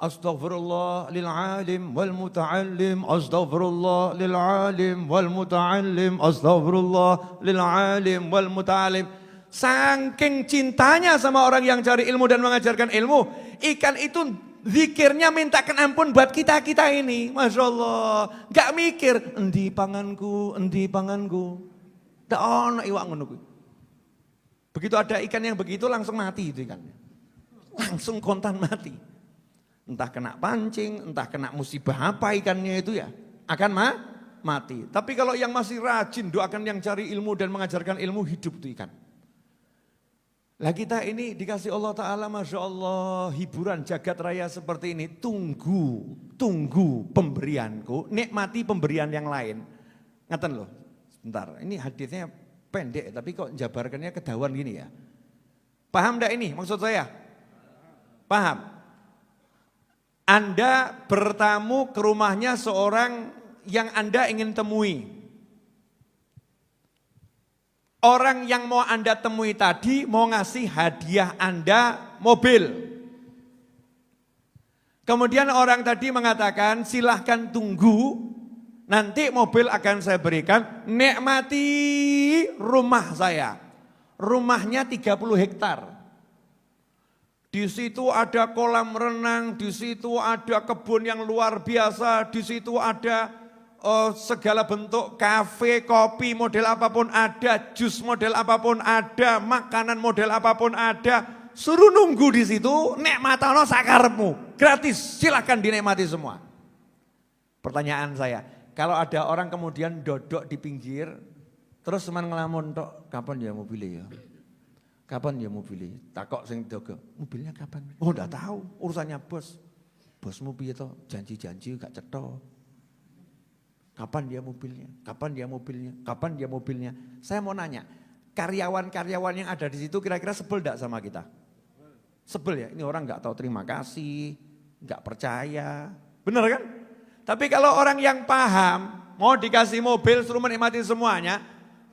Astaghfirullah lil alim wal muta'allim, astaghfirullah lil alim wal muta'allim, astaghfirullah lil alim wal muta'allim. Saking cintanya sama orang yang cari ilmu dan mengajarkan ilmu, ikan itu zikirnya mintakan ampun buat kita-kita ini. Masya Allah. Gak mikir, endi panganku. Tak ono iwak ngono kuwi. Begitu ada ikan yang begitu langsung mati itu ikannya. Langsung kontan mati. Entah kena pancing, entah kena musibah apa ikannya itu ya. Akan mati. Tapi kalau yang masih rajin doakan yang cari ilmu dan mengajarkan ilmu, hidup itu ikan. Lah kita ini dikasih Allah Ta'ala, Masya Allah, hiburan jagat raya seperti ini. Tunggu pemberianku, nikmati pemberian yang lain. Ngeten loh, sebentar, ini hadisnya pendek tapi kok jabarkannya kedawan gini ya. Paham enggak ini maksud saya? Paham? Anda bertamu ke rumahnya seorang yang Anda ingin temui. Orang yang mau Anda temui tadi mau ngasih hadiah Anda mobil. Kemudian orang tadi mengatakan silahkan tunggu, nanti mobil akan saya berikan, nikmati rumah saya. Rumahnya 30 hektar. Di situ ada kolam renang, di situ ada kebun yang luar biasa, di situ ada segala bentuk kafe, kopi model apapun ada, jus model apapun ada, makanan model apapun ada. Suruh nunggu di situ, nikmatono sakarepmu. Gratis, silakan dinikmati semua. Pertanyaan saya, kalau ada orang kemudian dodok di pinggir, terus teman ngelamun tok, kapan ya mobilnya ya? Kapan ya mobilnya? Takok sing dogo, mobilnya kapan? Oh enggak tahu, urusannya bos. Bosmu piye to? Janji-janji gak cetha. Kapan dia mobilnya? Kapan dia mobilnya? Kapan dia mobilnya? Saya mau nanya, karyawan-karyawan yang ada di situ kira-kira sebel enggak sama kita? Sebel ya, ini orang enggak tahu terima kasih, enggak percaya. Benar kan? Tapi kalau orang yang paham, mau dikasih mobil suruh menikmati semuanya,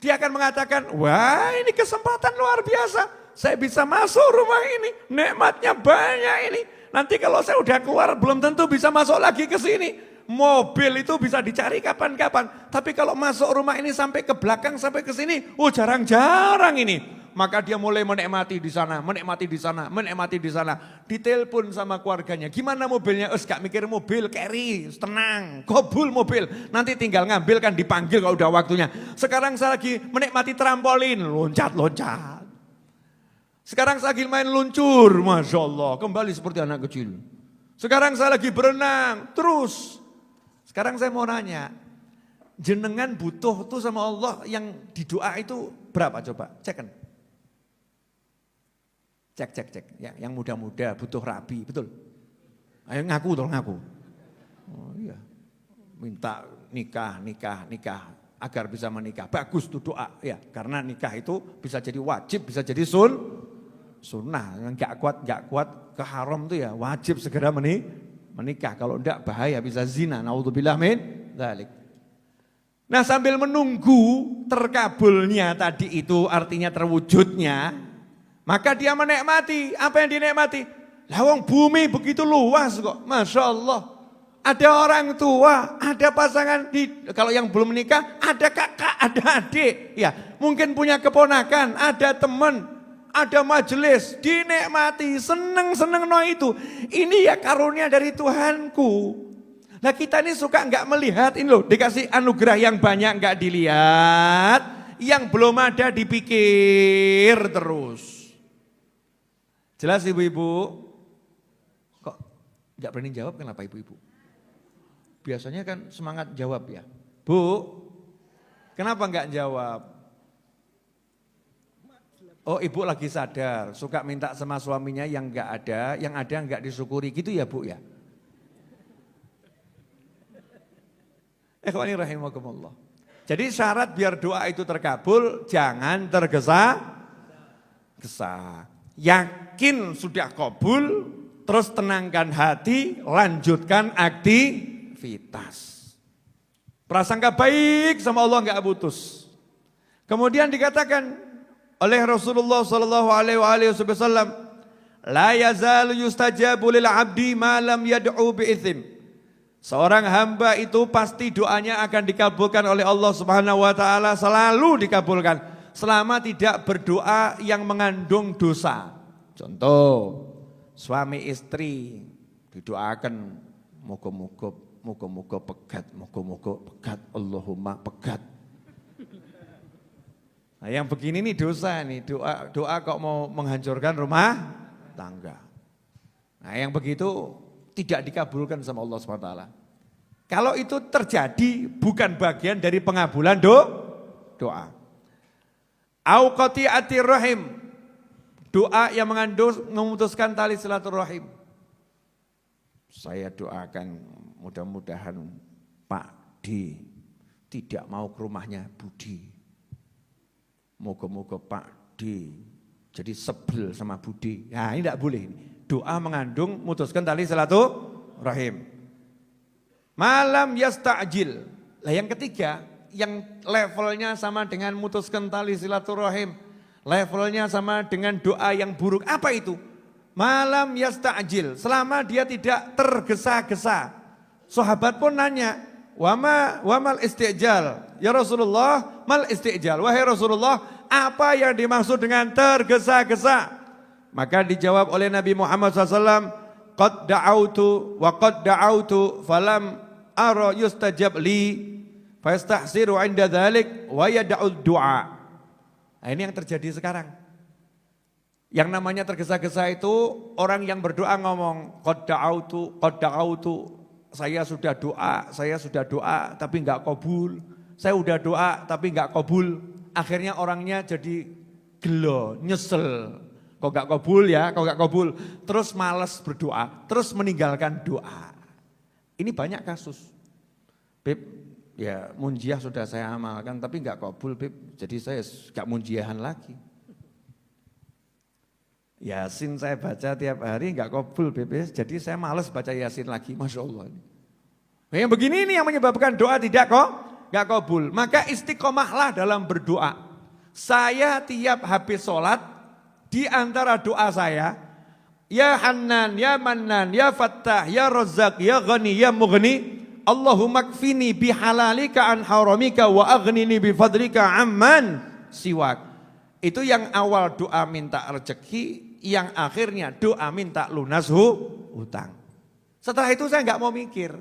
dia akan mengatakan, wah ini kesempatan luar biasa. Saya bisa masuk rumah ini, nikmatnya banyak ini. Nanti kalau saya udah keluar belum tentu bisa masuk lagi ke sini. Mobil itu bisa dicari kapan-kapan. Tapi kalau masuk rumah ini sampai ke belakang, sampai ke sini, jarang-jarang ini. Maka dia mulai menikmati di sana, menikmati di sana, menikmati di sana. Ditelepon sama keluarganya, gimana mobilnya? Gak mikir mobil, carry, tenang, kobul mobil. Nanti tinggal ngambil kan dipanggil kalau udah waktunya. Sekarang saya lagi menikmati trampolin, loncat-loncat. Sekarang saya lagi main luncur, Masya Allah, kembali seperti anak kecil. Sekarang saya lagi berenang, terus. Sekarang saya mau nanya, jenengan butuh tuh sama Allah yang di doa itu berapa coba? Cek kan? Cek. Yang muda-muda butuh rabi, betul? Ayo ngaku tolong ngaku. Oh iya, minta nikah agar bisa menikah. Bagus tuh doa ya, karena nikah itu bisa jadi wajib, bisa jadi sunnah. Yang gak kuat ke haram tuh ya wajib segera menikah. Kalau enggak bahaya bisa zina. Naudzubillah min dzalik. Nah, sambil menunggu terkabulnya tadi itu artinya terwujudnya, maka dia menikmati. Apa yang dinikmati? Lawang bumi begitu luas kok. Masya Allah. Ada orang tua, ada pasangan, kalau yang belum menikah, ada kakak, ada adik. Ya, mungkin punya keponakan, ada teman. Ada majelis, dinikmati, seneng no itu. Ini ya karunia dari Tuhanku. Nah kita ini suka enggak melihat ini loh, dikasih anugerah yang banyak enggak dilihat, yang belum ada dipikir terus. Jelas ibu-ibu? Kok enggak berani jawab kenapa ibu-ibu? Biasanya kan semangat jawab ya. Bu, kenapa enggak jawab? Oh ibu lagi sadar, suka minta sama suaminya yang enggak ada, yang ada enggak disyukuri gitu ya bu ya. Ikhwani rahimakumullah. Jadi syarat biar doa itu terkabul, jangan tergesa-gesa. Yakin sudah kabul, terus tenangkan hati, lanjutkan aktivitas. Prasangka baik sama Allah enggak putus. Kemudian dikatakan oleh Rasulullah sallallahu alaihi wasallam, la yazalu yustajabu lil 'abdi ma lam yad'u bi itsm. Seorang hamba itu pasti doanya akan dikabulkan oleh Allah Subhanahu wa taala, selalu dikabulkan selama tidak berdoa yang mengandung dosa. Contoh, suami istri didoakan moga-moga pegat, Allahumma pegat. Nah, yang begini nih dosa nih, doa kok mau menghancurkan rumah tangga. Nah, yang begitu tidak dikabulkan sama Allah SWT. Kalau itu terjadi bukan bagian dari pengabulan doa. Au qati'atir rahim. Doa yang mengandung memutuskan tali silaturahim. Saya doakan mudah-mudahan Pak D tidak mau ke rumahnya Budi. Moga-moga Pak D jadi sebel sama Budi. Nah, ini tidak boleh. Doa mengandung memutuskan tali silaturahim. Malam yasta'jil. Lah yang ketiga, yang levelnya sama dengan memutuskan tali silaturahim. Levelnya sama dengan doa yang buruk. Apa itu? Malam yasta'jil. Selama dia tidak tergesa-gesa. Sahabat pun nanya, wamal isti'jal? Ya Rasulullah, mal isti'jal? Wahai Rasulullah, apa yang dimaksud dengan tergesa-gesa? Maka dijawab oleh Nabi Muhammad SAW, qad da'autu wa qad da'autu falam ara yustajab li fastahsiru 'inda dzalik wa yad'ud du'a. Nah, ini yang terjadi sekarang. Yang namanya tergesa-gesa itu orang yang berdoa ngomong qad da'autu, saya sudah doa tapi enggak kabul. Saya udah doa tapi enggak kabul. Akhirnya orangnya jadi gelo, nyesel. Kok enggak kabul, terus malas berdoa, terus meninggalkan doa. Ini banyak kasus. Beb, ya munjiah sudah saya amalkan tapi enggak kabul, Beb. Jadi saya enggak munjiahan lagi. Yasin saya baca tiap hari enggak kabul, Beb. Jadi saya malas baca Yasin lagi, Masya Allah. Yang begini ini yang menyebabkan doa tidak enggak kabul. Maka istiqomahlah dalam berdoa. Saya tiap habis sholat, di antara doa saya, ya Hannan, ya Mannan, ya Fattah, ya Razzaq, ya Ghani, ya Mughni, Allahumma kfini bihalalika an haramika wa aghnini bifadlika amman siwak. Itu yang awal doa minta rezeki, yang akhirnya doa minta lunas hutang. Setelah itu saya enggak mau mikir.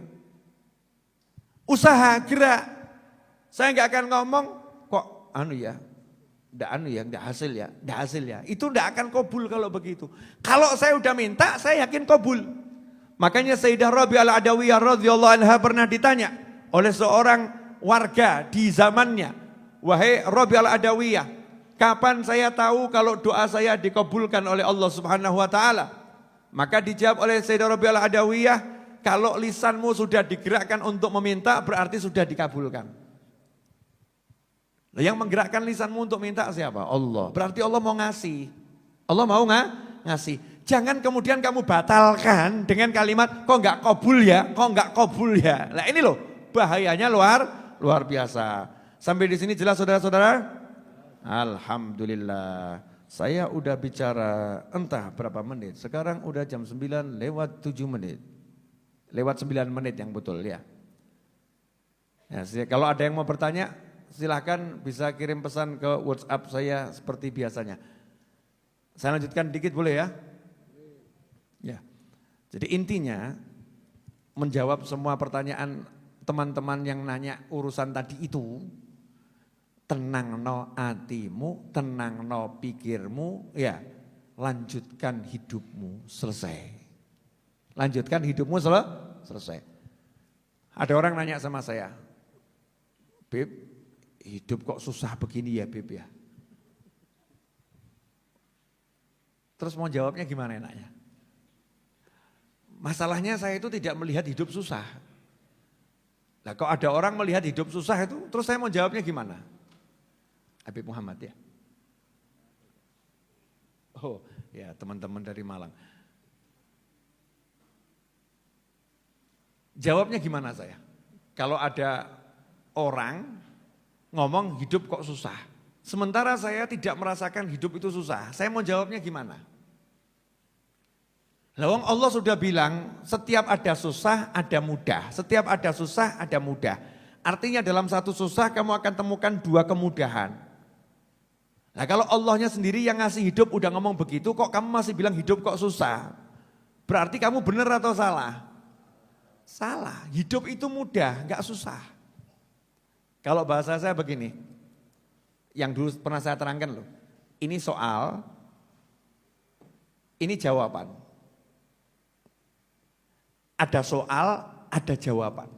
Usaha gerak. Saya enggak akan ngomong kok enggak hasil ya. Itu enggak akan kabul kalau begitu. Kalau saya udah minta, saya yakin kabul. Makanya Sayyidah Rabi'ah Al-Adawiyah radhiyallahu anha pernah ditanya oleh seorang warga di zamannya, "Wahai Rabi'ah Al-Adawiyah, kapan saya tahu kalau doa saya dikabulkan oleh Allah Subhanahu wa taala?" Maka dijawab oleh Sayyidah Rabi'ah Al-Adawiyah, "Kalau lisanmu sudah digerakkan untuk meminta, berarti sudah dikabulkan." Yang menggerakkan lisanmu untuk minta siapa? Allah. Berarti Allah mau ngasih. Allah mau ngasih. Jangan kemudian kamu batalkan dengan kalimat kok enggak kabul ya. Nah ini loh bahayanya luar biasa. Sampai di sini jelas saudara-saudara? Alhamdulillah. Saya udah bicara entah berapa menit. Sekarang udah jam 9 lewat 7 menit. Lewat 9 menit yang betul ya. Kalau ada yang mau bertanya, silahkan bisa kirim pesan ke WhatsApp saya seperti biasanya. Saya lanjutkan dikit boleh ya? Ya. Jadi intinya menjawab semua pertanyaan teman-teman yang nanya urusan tadi itu, tenang no hatimu, tenang no pikirmu, ya lanjutkan hidupmu selesai. Lanjutkan hidupmu selesai. Ada orang nanya sama saya, Beb, hidup kok susah begini ya Beb ya. Terus mau jawabnya gimana enaknya? Masalahnya saya itu tidak melihat hidup susah. Nah kalau ada orang melihat hidup susah itu, terus saya mau jawabnya gimana? Habib Muhammad ya? Oh ya teman-teman dari Malang. Jawabnya gimana saya? Kalau ada orang ngomong hidup kok susah. Sementara saya tidak merasakan hidup itu susah. Saya mau jawabnya gimana? Lawang Allah sudah bilang setiap ada susah ada mudah. Setiap ada susah ada mudah. Artinya dalam satu susah kamu akan temukan dua kemudahan. Nah kalau Allahnya sendiri yang ngasih hidup udah ngomong begitu, kok kamu masih bilang hidup kok susah? Berarti kamu benar atau salah? Salah, hidup itu mudah, gak susah. Kalau bahasa saya begini, Yang dulu pernah saya terangkan loh. Ini soal, ini jawaban. Ada soal, ada jawaban.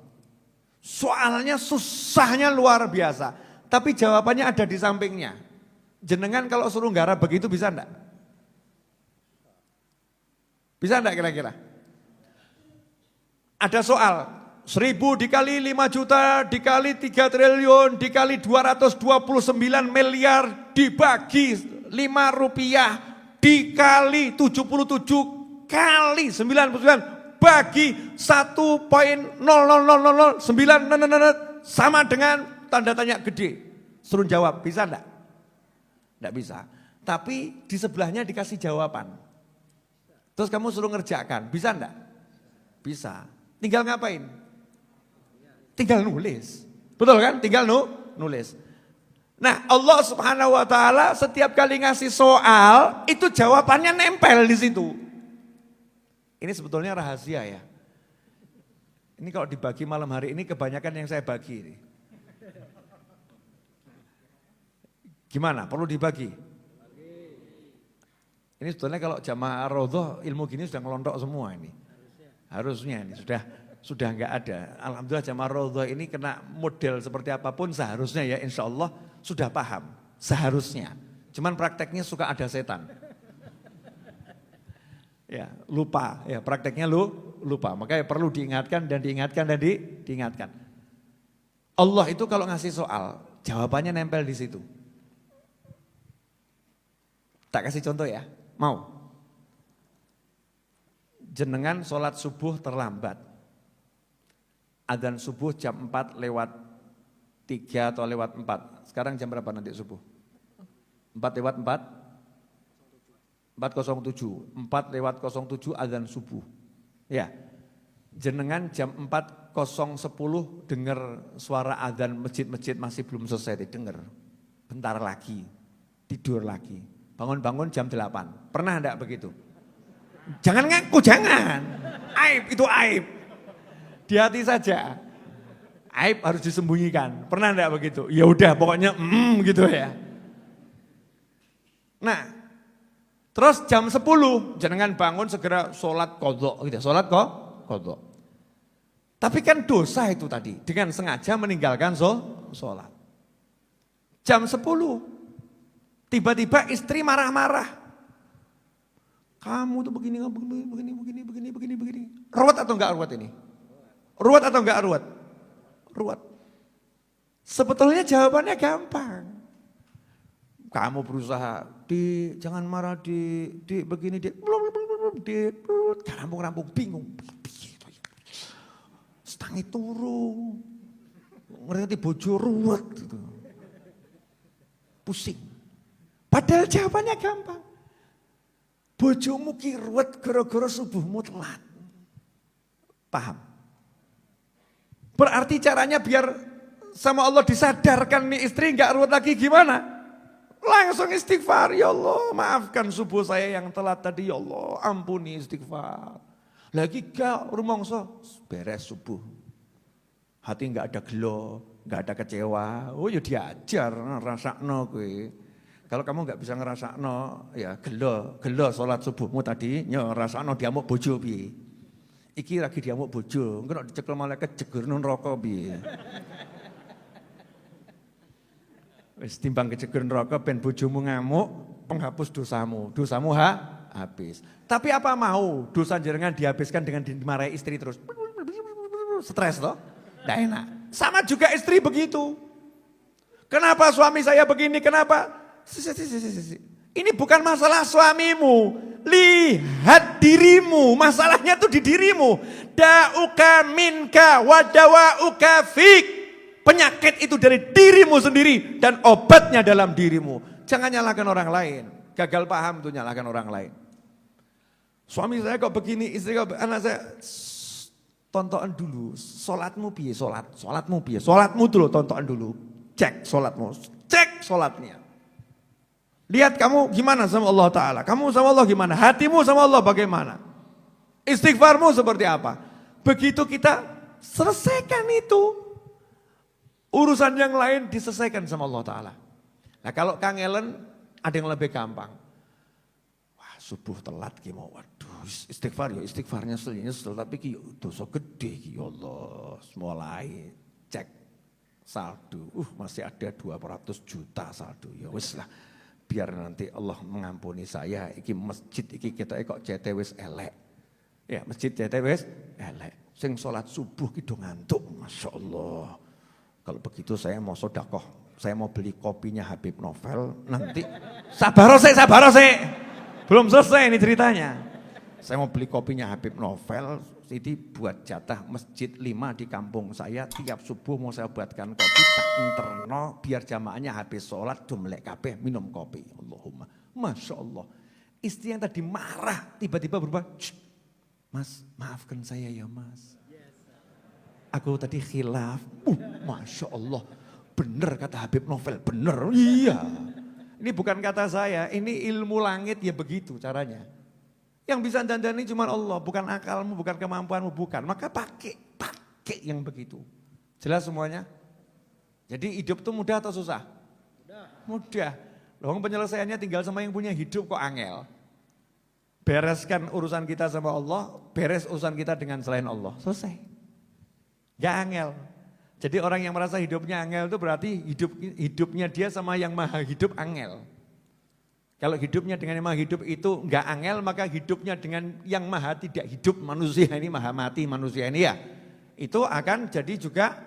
Soalnya susahnya luar biasa, tapi jawabannya ada di sampingnya. Jenengan kalau suruh garap begitu bisa enggak? Bisa enggak kira-kira? Ada soal, 1000 dikali 5 juta, dikali 3 triliun, dikali 229 miliar, dibagi 5 rupiah, dikali 77 kali 99, bagi 1,00009 sama dengan tanda tanya gede. Suruh jawab, bisa enggak? Enggak bisa. Tapi di sebelahnya dikasih jawaban. Terus kamu suruh ngerjakan, bisa enggak? Bisa. Tinggal ngapain? Tinggal nulis. Betul kan? Tinggal nulis. Nah, Allah Subhanahu wa taala setiap kali ngasih soal, itu jawabannya nempel di situ. Ini sebetulnya rahasia ya. Ini kalau dibagi malam hari ini kebanyakan yang saya bagi ini. Gimana? Perlu dibagi? Ini sebetulnya kalau jamaah Raudhah ilmu gini sudah ngelontok semua ini. Harusnya ini sudah enggak ada. Alhamdulillah jamaah Raudhah ini kena model seperti apapun seharusnya ya insya Allah sudah paham. Seharusnya. Cuman prakteknya suka ada setan. Ya, lupa. Ya, prakteknya lupa. Makanya perlu diingatkan dan diingatkan dan diingatkan. Allah itu kalau ngasih soal, jawabannya nempel di situ. Tak kasih contoh ya, mau? Jenengan sholat subuh terlambat. Adzan subuh jam 4 lewat 3 atau lewat 4. Sekarang jam berapa nanti subuh? 4 lewat 4? 4.07. 4 lewat 07 adzan subuh. Ya. Jenengan jam 4.010 dengar suara adzan masjid-masjid masih belum selesai didengar. Bentar lagi. Tidur lagi. Bangun-bangun jam 8. Pernah enggak begitu? Jangan ngaku, jangan. Aib, itu aib. Di hati saja. Aib harus disembunyikan. Pernah enggak begitu? Ya udah, pokoknya gitu ya. Nah, terus jam 10 jenengan bangun segera sholat qadha gitu. Sholat qadha. Tapi kan dosa itu tadi dengan sengaja meninggalkan sholat. Jam 10 tiba-tiba istri marah-marah. Kamu tuh begini. Ruwet atau enggak ruwet ini? Ruwet atau enggak ruwet? Ruwet. Sebetulnya jawabannya gampang. Kamu berusaha, jangan marah di begini, rampung, bingung. Setangi turu, ngerti bojo ruwet gitu. Pusing. Padahal jawabannya gampang. Bojomu ki ruwet gara-gara subuhmu telat. Paham? Berarti caranya biar sama Allah disadarkan nih istri enggak ruwet lagi gimana? Langsung istighfar, ya Allah maafkan subuh saya yang telat tadi, ya Allah ampuni, istighfar. Lagi gak rumongso, beres subuh. Hati enggak ada gelo, enggak ada kecewa. Oh ya diajar, rasakno kowe. Kalau kamu enggak bisa ngerasakno, ya gelo sholat subuhmu tadi, ya rasakno diamuk bojo piye. Iki lagi diamuk bojo, engko nek dicekel malaikat jegerno neraka piye. Wis timbang kejeger neraka ben bojomu ngamuk, penghapus dosamu. Dosamu habis. Tapi apa mau dosa jenengan dihabiskan dengan dimarahi istri terus? Stres loh. Enggak enak. Sama juga istri begitu. Kenapa suami saya begini? Kenapa? Ini bukan masalah suamimu. Lihat dirimu. Masalahnya tuh di dirimu. Da'uka minka wa dawa'uka fik. Penyakit itu dari dirimu sendiri dan obatnya dalam dirimu. Jangan nyalakan orang lain. Gagal paham tuh nyalakan orang lain. Suami saya kok begini, istri kok anak saya. Tonton dulu, sholatmu piye, sholatmu piye. Sholatmu dulu tonton dulu. Cek sholatmu, cek sholatnya. Lihat kamu gimana sama Allah Ta'ala. Kamu sama Allah gimana, hatimu sama Allah bagaimana. Istighfarmu seperti apa. Begitu kita selesaikan itu. Urusan yang lain diselesaikan sama Allah Ta'ala. Nah kalau kangelan ada yang lebih gampang. Wah subuh telat ki mau, waduh istighfar ya istighfarnya nyesel tapi ki dosa gede ki ya Allah. Mulai cek saldo, masih ada 200 juta saldo ya wis lah. Biar nanti Allah mengampuni saya, iki masjid iki kita kok CT wis elek. Ya masjid CT wis elek. Sing sholat subuh ki do ngantuk, Masya Allah. Kalau begitu saya mau sedekah, saya mau beli kopinya Habib Novel, nanti sabar sih. Belum selesai ini ceritanya. Saya mau beli kopinya Habib Novel, ini buat jatah masjid 5 di kampung saya, tiap subuh mau saya buatkan kopi, tak interno, biar jamaahnya habis sholat, melek kabeh minum kopi. Allahumma, Masya Allah. Istri yang tadi marah, tiba-tiba berubah, Mas maafkan saya ya mas. Aku tadi khilaf, Masya Allah, bener kata Habib Novel, bener, iya. Ini bukan kata saya, ini ilmu langit ya begitu caranya. Yang bisa dandani cuma Allah, bukan akalmu, bukan kemampuanmu, bukan. Maka pakai yang begitu. Jelas semuanya? Jadi hidup itu mudah atau susah? Mudah. Loh penyelesaiannya tinggal sama yang punya hidup kok angel. Bereskan urusan kita sama Allah, beres urusan kita dengan selain Allah. Selesai. Gak angel. Jadi orang yang merasa hidupnya angel itu berarti hidupnya dia sama yang maha hidup angel. Kalau hidupnya dengan yang maha hidup itu enggak angel, maka hidupnya dengan yang maha tidak hidup manusia ini, maha mati manusia ini ya. Itu akan jadi juga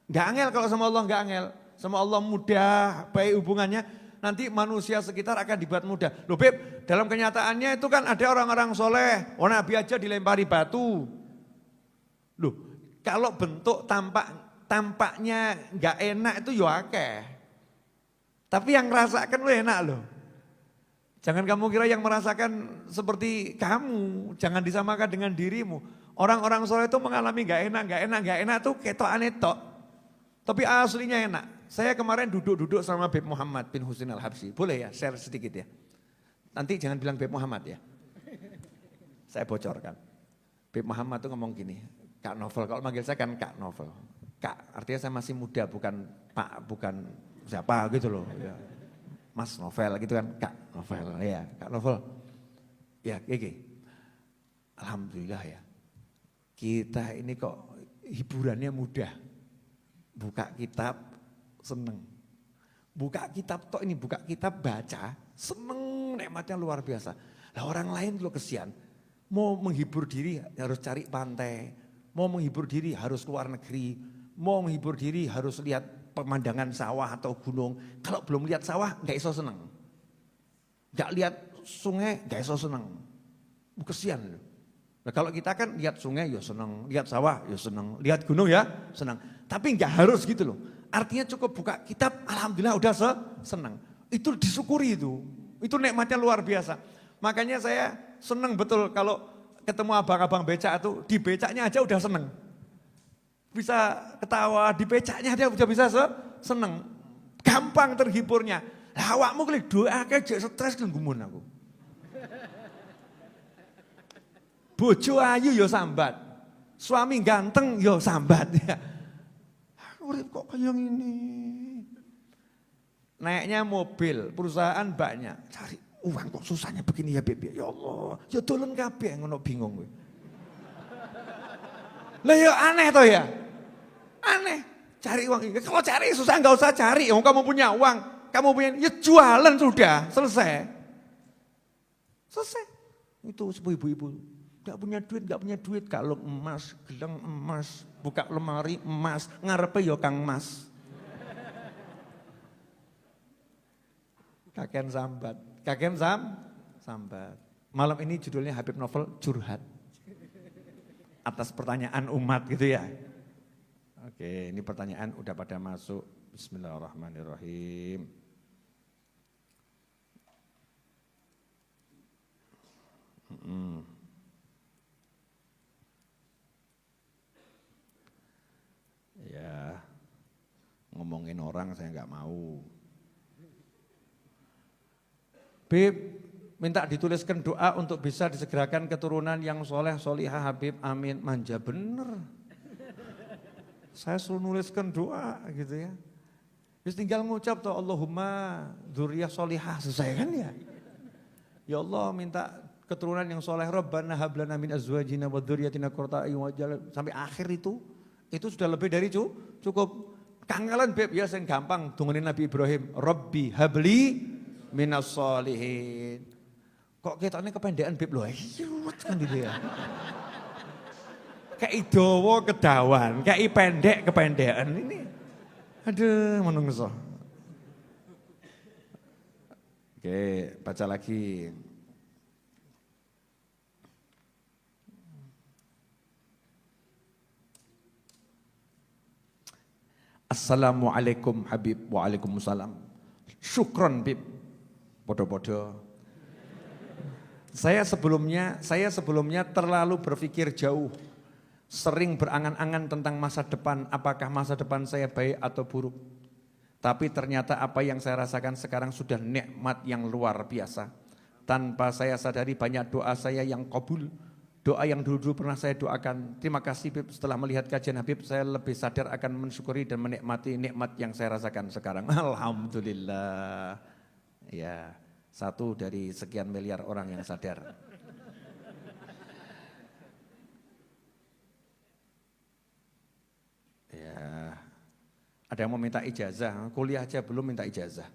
enggak angel kalau sama Allah enggak angel. Sama Allah mudah, baik hubungannya, nanti manusia sekitar akan dibuat mudah. Loh Beb, dalam kenyataannya itu kan ada orang-orang soleh, Nabi aja dilempari batu. Loh, kalau bentuk tampaknya enggak enak itu ya akeh. Tapi yang ngerasakan lu enak loh. Jangan kamu kira yang merasakan seperti kamu, jangan disamakan dengan dirimu. Orang-orang soleh itu mengalami gak enak tuh ketokane tok. Tapi aslinya enak. Saya kemarin duduk sama Beb Muhammad bin Husin Al-Habsyi. Boleh ya share sedikit ya. Nanti jangan bilang Beb Muhammad ya. Saya bocorkan. Beb Muhammad tuh ngomong gini, Kak Novel, kalau manggil saya kan Kak Novel. Kak, artinya saya masih muda, bukan Pak, bukan siapa gitu loh. Ya. Mas Novel gitu kan, Kak Novel ya, Kak Novel. Ya, Gigi. Alhamdulillah ya. Kita ini kok hiburannya mudah. Buka kitab seneng. Buka kitab tok ini, buka kitab baca, seneng, nikmatnya luar biasa. Lah orang lain lo kesian. Mau menghibur diri harus cari pantai, mau menghibur diri harus keluar negeri, mau menghibur diri harus lihat pemandangan sawah atau gunung. Kalau belum lihat sawah gak iso seneng. Gak lihat sungai gak iso seneng. Kesian. Nah, kalau kita kan lihat sungai ya seneng, lihat sawah ya seneng, lihat gunung ya seneng. Tapi gak harus gitu loh. Artinya cukup buka kitab, alhamdulillah udah seneng. Itu disyukuri itu. Itu nikmatnya luar biasa. Makanya saya seneng betul kalau ketemu abang-abang becak itu, di becaknya aja udah seneng. Bisa ketawa, di becaknya dia udah bisa seneng. Gampang terhiburnya. Lah awakmu klik doa kayak stres kan gumun aku. Bojo ayu yo sambat. Suami ganteng yo sambat ya. Urip kok kayak ini. Naiknya mobil, perusahaan banyak. Cari uang kok susahnya begini ya Beb. Ya Allah, ya dolen kabeh ngono bingung kowe. Lah ya aneh toh ya. Aneh, cari uang. Kalau cari susah enggak usah cari. Kamu punya uang, kamu punya ya jualan sudah, selesai. Selesai. Itu ibu-ibu enggak punya duit, kalung emas, gelang emas, buka lemari emas, ngarepe ya Kang Mas. Kakek sambat. Malam ini judulnya Habib Novel curhat. Atas pertanyaan umat gitu ya. Oke, ini pertanyaan udah pada masuk. Bismillahirrahmanirrahim. Ya, ngomongin orang saya nggak mau. Beb, minta dituliskan doa untuk bisa disegerakan keturunan yang soleh, solihah, Habib, amin. Manja bener. Saya suruh nuliskan doa gitu ya. Terus tinggal ngucap tuh Allahumma dzurriyyah sholihah, selesai kan ya. Ya Allah minta keturunan yang soleh, Rabbana hablana min azwajina wa dzurriyyatina qurrata a'yun waj'alna, sampai akhir itu sudah lebih dari cukup. Kangelan beb ya sing gampang dungenin Nabi Ibrahim, Rabbi habli minas sholihin. Kok ketoknya kependekan beb lho, ruwet kan gitu ya. Kayak dawa kedawan, kayak pendek kependekan ini. Aduh, menungso. Oke, baca lagi. Assalamualaikum Habib, waalaikumsalam. Syukron Bib, podo-podo. Saya sebelumnya terlalu berpikir jauh. Sering berangan-angan tentang masa depan, apakah masa depan saya baik atau buruk. Tapi ternyata apa yang saya rasakan sekarang sudah nikmat yang luar biasa. Tanpa saya sadari banyak doa saya yang kabul. Doa yang dulu pernah saya doakan. Terima kasih Habib, setelah melihat kajian Habib saya lebih sadar akan mensyukuri dan menikmati nikmat yang saya rasakan sekarang. Alhamdulillah. Ya, satu dari sekian miliar orang yang sadar. Ya, ada yang mau minta ijazah, kuliah aja belum minta ijazah.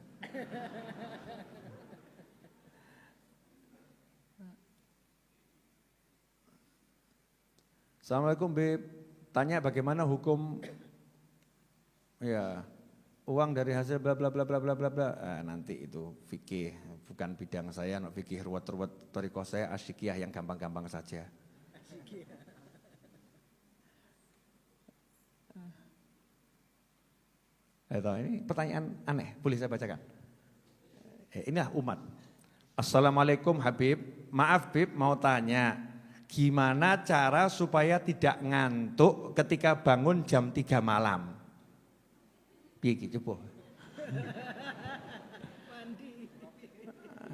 Assalamualaikum Beb, tanya bagaimana hukum ya uang dari hasil bla bla bla bla bla bla bla. Nanti itu fikih, bukan bidang saya, no fikih ruwet-ruwet thariqah saya asyikiyah yang gampang-gampang saja. Ini pertanyaan aneh, boleh saya bacakan? Inilah umat. Assalamualaikum Habib, maaf Bib mau tanya, gimana cara supaya tidak ngantuk ketika bangun jam 3 malam? Piye gitu po?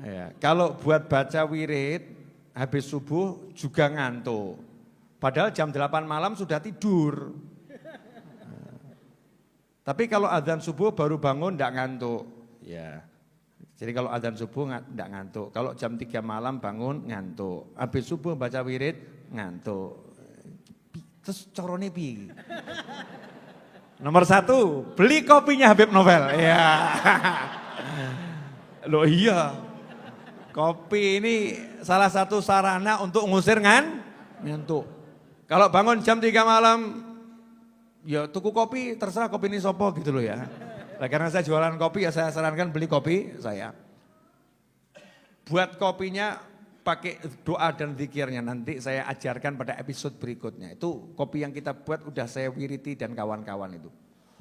Ya, kalau buat baca wirid habis subuh juga ngantuk. Padahal jam 8 malam sudah tidur. Tapi kalau adzan subuh baru bangun enggak ngantuk. Ya. Jadi kalau adzan subuh enggak ngantuk. Kalau jam 3 malam bangun ngantuk. Habis subuh baca wirid ngantuk. Terus corone piye? Nomor 1, beli kopinya Habib Novel. Ya. Loh iya. Kopi ini salah satu sarana untuk ngusir ngantuk. Kalau bangun jam 3 malam ya tuku kopi, terserah kopi ini sopo gitu loh ya. Nah, karena saya jualan kopi ya saya sarankan beli kopi saya. Buat kopinya pakai doa dan zikirnya, nanti saya ajarkan pada episode berikutnya. Itu kopi yang kita buat udah saya wiriti dan kawan-kawan itu.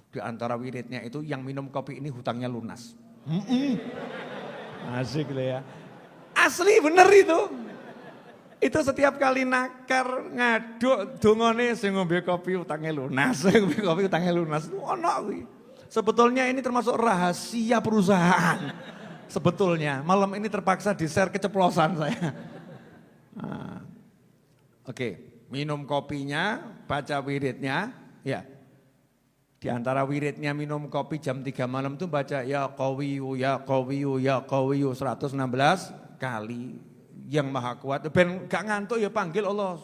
Di antara wiridnya itu yang minum kopi ini hutangnya lunas. Asik loh ya. Asli bener itu. Itu setiap kali nakar ngaduk dongone sing ngombe kopi utangnya lunas, sing ngombe kopi utangnya lunas. Ono kuwi. Sebetulnya ini termasuk rahasia perusahaan. Sebetulnya malam ini terpaksa di-share keceplosan saya. Nah. Oke, minum kopinya, baca wiridnya, ya. Di antara wiridnya minum kopi jam 3 malam tuh baca ya qawiyu ya qawiyu ya qawiyu 116 kali. Yang maha kuat, ben gak ngantuk ya panggil Allah,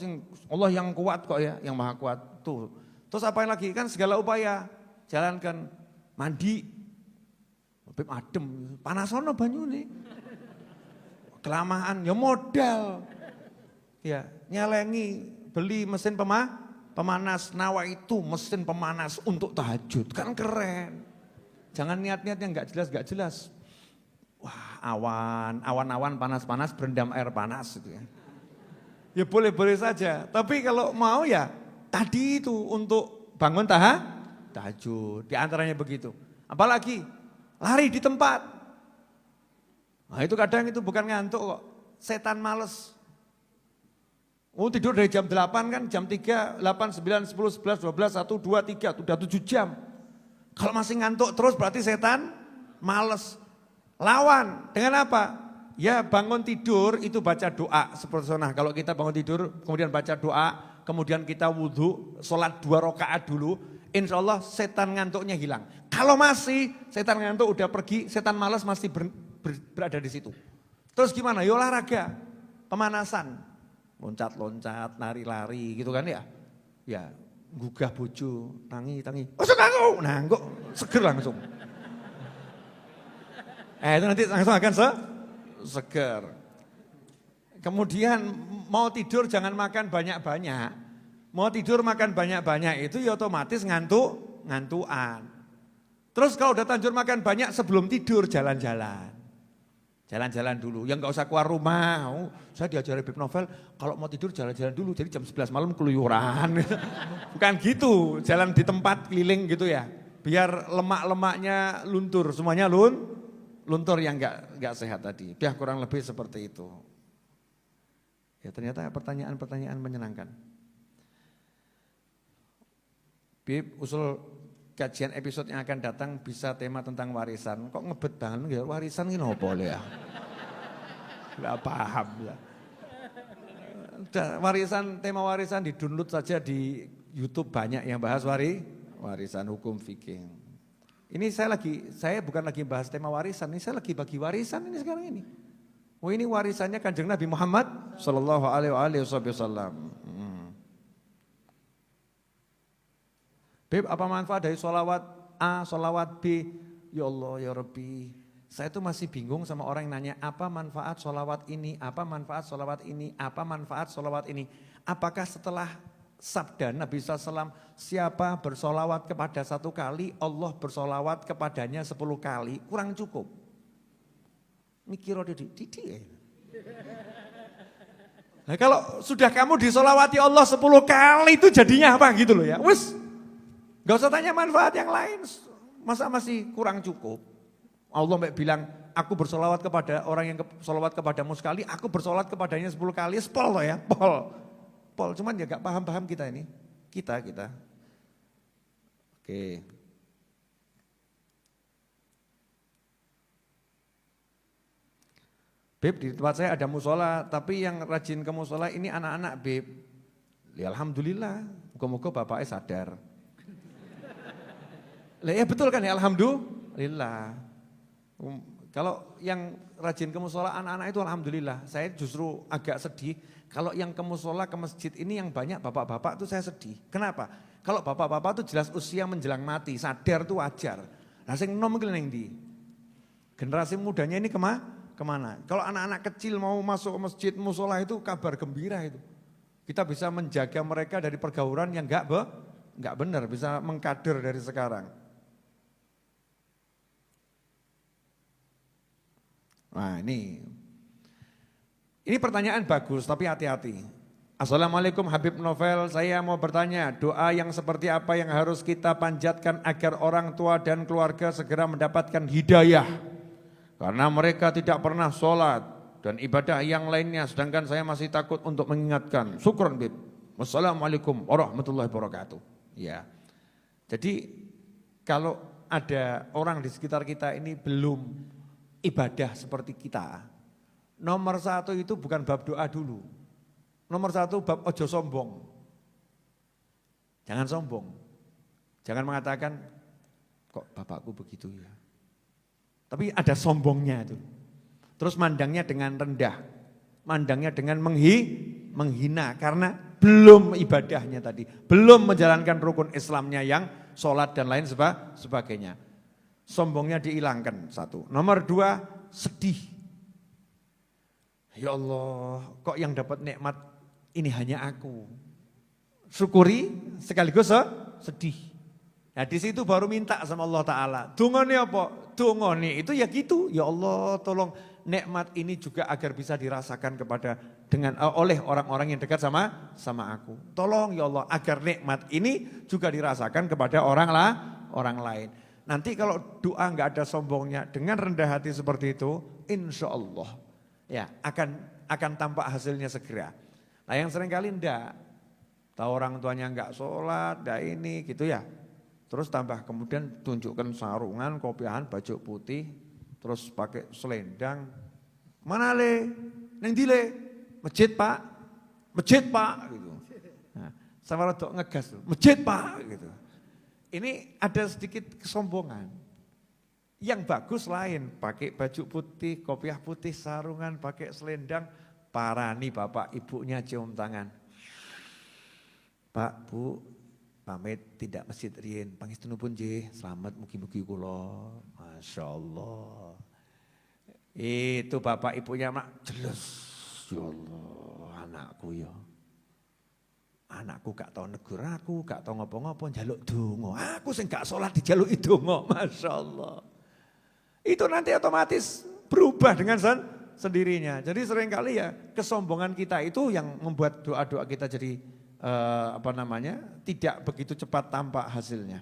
Allah yang kuat kok ya, yang maha kuat tuh. Terus apa lagi kan segala upaya jalankan, mandi, Beb adem, panasono banyune, kelamaan ya modal, ya nyelengi beli mesin pemanas, Nawa itu mesin pemanas untuk tahajud, kan keren. Jangan niat-niat yang gak jelas. Wah awan-awan panas-panas berendam air panas gitu ya. Ya boleh-boleh saja. Tapi kalau mau ya tadi itu untuk bangun tahajud. Di antaranya begitu. Apalagi lari di tempat. Nah itu kadang itu bukan ngantuk kok. Setan males. Oh tidur dari jam 8 kan jam 3, 8, 9, 10, 11, 12, 1, 2, 3. Udah 7 jam. Kalau masih ngantuk terus berarti setan males. Lawan dengan apa? Ya bangun tidur itu baca doa seperti sunnah. Kalau kita bangun tidur kemudian baca doa, kemudian kita wudhu, sholat 2 rakaat dulu, insya Allah setan ngantuknya hilang. Kalau masih setan ngantuk udah pergi, setan malas masih berada di situ. Terus gimana? Ya olahraga, pemanasan, loncat-loncat, lari-lari gitu kan ya. Ya, gugah bojo, tangi. Masuk aku, nah kok seger langsung. Itu nanti langsung akan seger. Kemudian mau tidur jangan makan banyak-banyak. Mau tidur makan banyak-banyak itu ya otomatis ngantukan. Terus kalau udah terlanjur makan banyak sebelum tidur jalan-jalan. Jalan-jalan dulu, yang gak usah keluar rumah. Saya diajari Beb Novel, kalau mau tidur jalan-jalan dulu, jadi jam 11 malam keluyuran. Bukan gitu, jalan di tempat keliling gitu ya. Biar lemak-lemaknya luntur, semuanya luntur yang gak sehat tadi. Biar kurang lebih seperti itu. Ya ternyata pertanyaan-pertanyaan menyenangkan. Beb, usul kajian episode yang akan datang bisa tema tentang warisan. Kok ngebet banget ya, warisan ini apa ya? Gak paham lah. Tema warisan di-download saja di YouTube, banyak yang bahas warisan hukum fikih. Ini saya bukan lagi bahas tema warisan, ini saya lagi bagi warisan ini sekarang ini. Oh ini warisannya Kanjeng Nabi Muhammad sallallahu alaihi wasallam. Beb, apa manfaat dari sholawat A, sholawat B? Ya Allah, ya Rabbi. Saya tuh masih bingung sama orang yang nanya, apa manfaat sholawat ini, apa manfaat sholawat ini, apa manfaat sholawat ini. Apakah setelah sabda Nabi SAW, siapa bersolawat kepada 1 kali, Allah bersolawat kepadanya 10 kali, kurang cukup. Mikir didik. Nah kalau sudah kamu disolawati Allah 10 kali itu jadinya apa gitu loh ya. Gak usah tanya manfaat yang lain, masa masih kurang cukup. Allah bilang, aku bersolawat kepada orang yang bersolawat kepadamu sekali, aku bersolawat kepadanya 10 kali, pol loh ya, pol. Cuman ya gak paham-paham kita ini, kita. Oke. Beb, di tempat saya ada musola, tapi yang rajin ke musola ini anak-anak Beb. Ya alhamdulillah, moga-moga bapaknya sadar. Lah ya betul kan ya, alhamdulillah. Kalau yang rajin ke musola anak-anak itu alhamdulillah. Saya justru agak sedih kalau yang ke musola ke masjid ini yang banyak bapak-bapak itu saya sedih. Kenapa? Kalau bapak-bapak itu jelas usia menjelang mati, sadar itu wajar. Lah sing nom iki ning ndi? Generasi mudanya ini kemana? Kalau anak-anak kecil mau masuk ke masjid musola itu kabar gembira itu. Kita bisa menjaga mereka dari pergaulan yang enggak benar, bisa mengkader dari sekarang. Nah ini pertanyaan bagus tapi hati-hati. Assalamualaikum Habib Novel, saya mau bertanya doa yang seperti apa yang harus kita panjatkan agar orang tua dan keluarga segera mendapatkan hidayah. Karena mereka tidak pernah sholat dan ibadah yang lainnya sedangkan saya masih takut untuk mengingatkan. Syukran Bib. Wassalamualaikum warahmatullahi wabarakatuh. Ya. Jadi kalau ada orang di sekitar kita ini belum ibadah seperti kita, nomor 1 itu bukan bab doa dulu. Nomor 1 bab ojo sombong. Jangan sombong. Jangan mengatakan, kok bapakku begitu ya. Tapi ada sombongnya itu. Terus mandangnya dengan rendah. Mandangnya dengan menghina karena belum ibadahnya tadi. Belum menjalankan rukun Islamnya yang sholat dan lain sebagainya. Sombongnya dihilangkan 1. Nomor 2, sedih. Ya Allah, kok yang dapat nikmat ini hanya aku. Syukuri sekaligus sedih. Nah di situ baru minta sama Allah Ta'ala. Dungoni apa? Dungoni itu ya gitu. Ya Allah tolong nikmat ini juga agar bisa dirasakan oleh orang-orang yang dekat sama aku. Tolong ya Allah agar nikmat ini juga dirasakan kepada orang lain. Nanti kalau doa nggak ada sombongnya dengan rendah hati seperti itu, insya Allah ya akan tampak hasilnya segera. Nah yang seringkali enggak, tahu orang tuanya nggak sholat, enggak ini gitu ya. Terus tambah kemudian tunjukkan sarungan, kopiahan, baju putih, terus pakai selendang. Mana le? Neng di le? Masjid pak, gitu. Nah, sama rodok ngegas, masjid pak, gitu. Ini ada sedikit kesombongan. Yang bagus lain, pakai baju putih, kopiah putih, sarungan, pakai selendang, parani bapak ibunya cium tangan. Pak, Bu, pamit tidak masjid rien, pangestunipun nggih, selamat mugi-mugi kula. Masya Allah. Itu bapak ibunya mak jelas. Ya Allah, anakku ya. Anakku gak tau negur aku, gak tau ngopo-ngopo, njaluk donga. Aku sing gak sholat dijaluki donga, Masya Allah. Itu nanti otomatis berubah dengan sendirinya. Jadi seringkali ya kesombongan kita itu yang membuat doa-doa kita jadi tidak begitu cepat tampak hasilnya.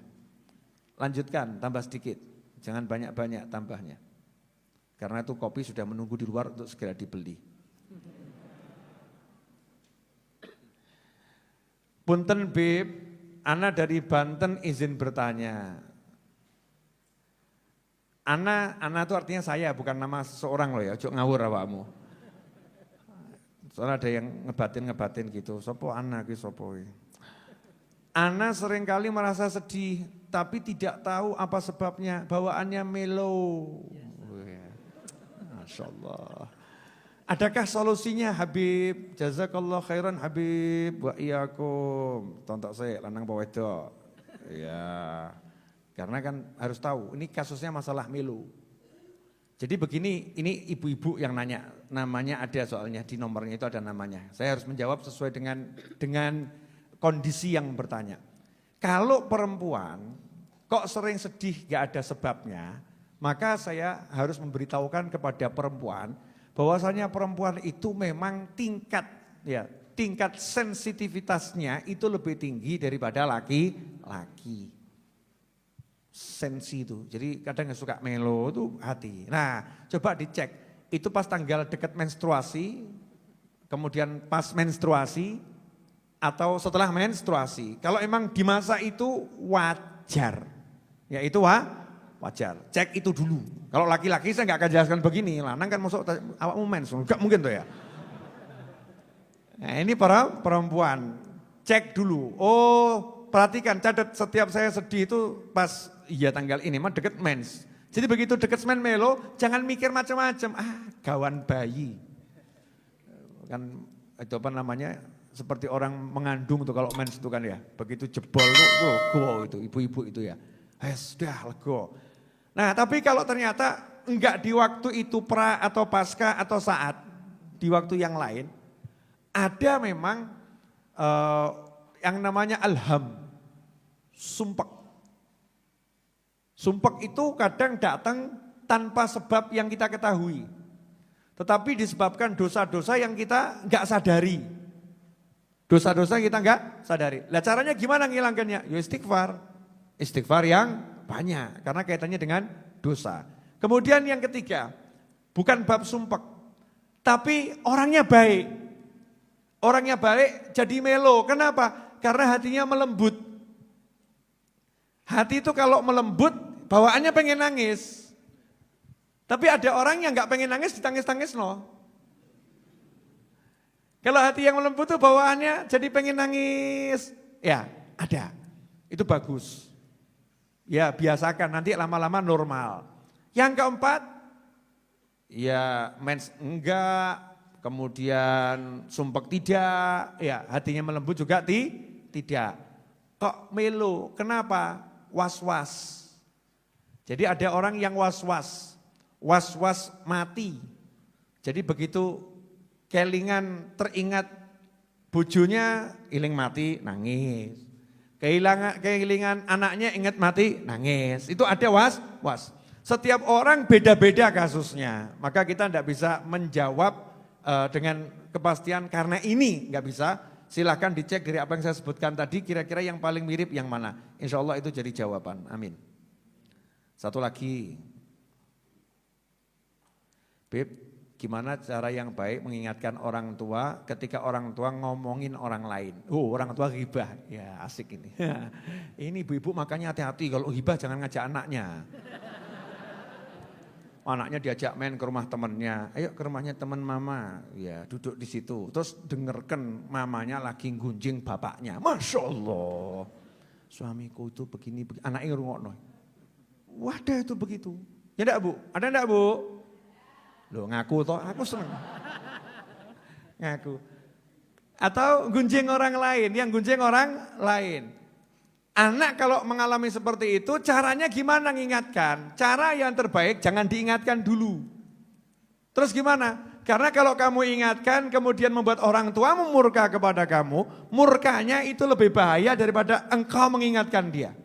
Lanjutkan, tambah sedikit, jangan banyak-banyak tambahnya. Karena itu kopi sudah menunggu di luar untuk segera dibeli. Punten Bib, Ana dari Banten izin bertanya. Ana itu artinya saya, bukan nama seseorang loh ya, ojo ngawur awakmu. Soalnya ada yang ngebatin gitu, sopo Ana ki sopo. Ana seringkali merasa sedih, tapi tidak tahu apa sebabnya, bawaannya melo. Masya Allah. Adakah solusinya Habib? Jazakallah khairan Habib wa iyyakum. Tontok saya lanang apa wedok. Ya. Karena kan harus tahu ini kasusnya masalah melo. Jadi begini, ini ibu-ibu yang nanya, namanya ada soalnya di nomornya itu ada namanya. Saya harus menjawab sesuai dengan kondisi yang bertanya. Kalau perempuan kok sering sedih gak ada sebabnya, maka saya harus memberitahukan kepada perempuan bahwasanya perempuan itu memang tingkat sensitivitasnya itu lebih tinggi daripada laki-laki. Sensi itu, jadi kadang yang suka melo itu hati. Nah coba dicek, itu pas tanggal dekat menstruasi, kemudian pas menstruasi, atau setelah menstruasi. Kalau emang di masa itu wajar, ya itu wajar, cek itu dulu. Kalau laki-laki saya nggak akan jelaskan begini, lanang kan masuk awakmu mens, nggak mungkin tuh ya. Nah ini para perempuan, cek dulu. Oh perhatikan, catat setiap saya sedih itu pas iya tanggal ini mah deket mens. Jadi begitu deket mens melo, jangan mikir macam-macam. Gawan bayi. Kan itu apa namanya? Seperti orang mengandung tuh kalau mens itu kan ya. Begitu jebol lego itu ibu-ibu itu ya. Sudah lego. Nah, tapi kalau ternyata enggak di waktu itu pra atau pasca atau saat di waktu yang lain, ada memang yang namanya alham, sumpek. Sumpek itu kadang datang tanpa sebab yang kita ketahui. Tetapi disebabkan dosa-dosa yang kita enggak sadari. Dosa-dosa kita enggak sadari. Lah caranya gimana ngilangkannya? Ya istighfar. Istighfar yang banyak, karena kaitannya dengan dosa. Kemudian yang ketiga, bukan bab sumpek, tapi orangnya baik. Orangnya baik jadi melo, kenapa? Karena hatinya melembut. Hati itu kalau melembut, bawaannya pengen nangis. Tapi ada orang yang gak pengen nangis, ditangis-tangis no. Kalau hati yang melembut itu bawaannya jadi pengen nangis, ya ada, itu bagus. Ya biasakan, nanti lama-lama normal. Yang keempat, ya mens enggak, kemudian sumpek tidak, ya hatinya melembut juga tidak. Kok melo, kenapa? Was-was. Jadi ada orang yang was-was mati. Jadi begitu kelingan teringat bojonya, iling mati, nangis. Kehilangan anaknya ingat mati, nangis. Itu ada was. Setiap orang beda-beda kasusnya. Maka kita tidak bisa menjawab dengan kepastian karena ini nggak bisa. Silahkan dicek dari apa yang saya sebutkan tadi, kira-kira yang paling mirip yang mana. Insya Allah itu jadi jawaban, amin. Satu lagi. Beb, gimana cara yang baik mengingatkan orang tua ketika orang tua ngomongin orang lain? Orang tua ghibah, ya asik ini. Ini ibu-ibu makanya hati-hati kalau ghibah jangan ngajak anaknya. Anaknya diajak main ke rumah temennya, ayo ke rumahnya teman mama, ya duduk di situ. Terus dengarkan mamanya lagi gunjing bapaknya, Masya Allah. suamiku itu begini, anaknya ngrungokno. Wadah itu begitu. Ya enggak Bu? Ada enggak Bu? Loh ngaku toh, aku seneng. Ngaku. Atau gunjing orang lain, yang gunjing orang lain. Anak kalau mengalami seperti itu caranya gimana ngingatkan? Cara yang terbaik jangan diingatkan dulu. Terus gimana? Karena kalau kamu ingatkan kemudian membuat orang tuamu murka kepada kamu, murkanya itu lebih bahaya daripada engkau mengingatkan dia.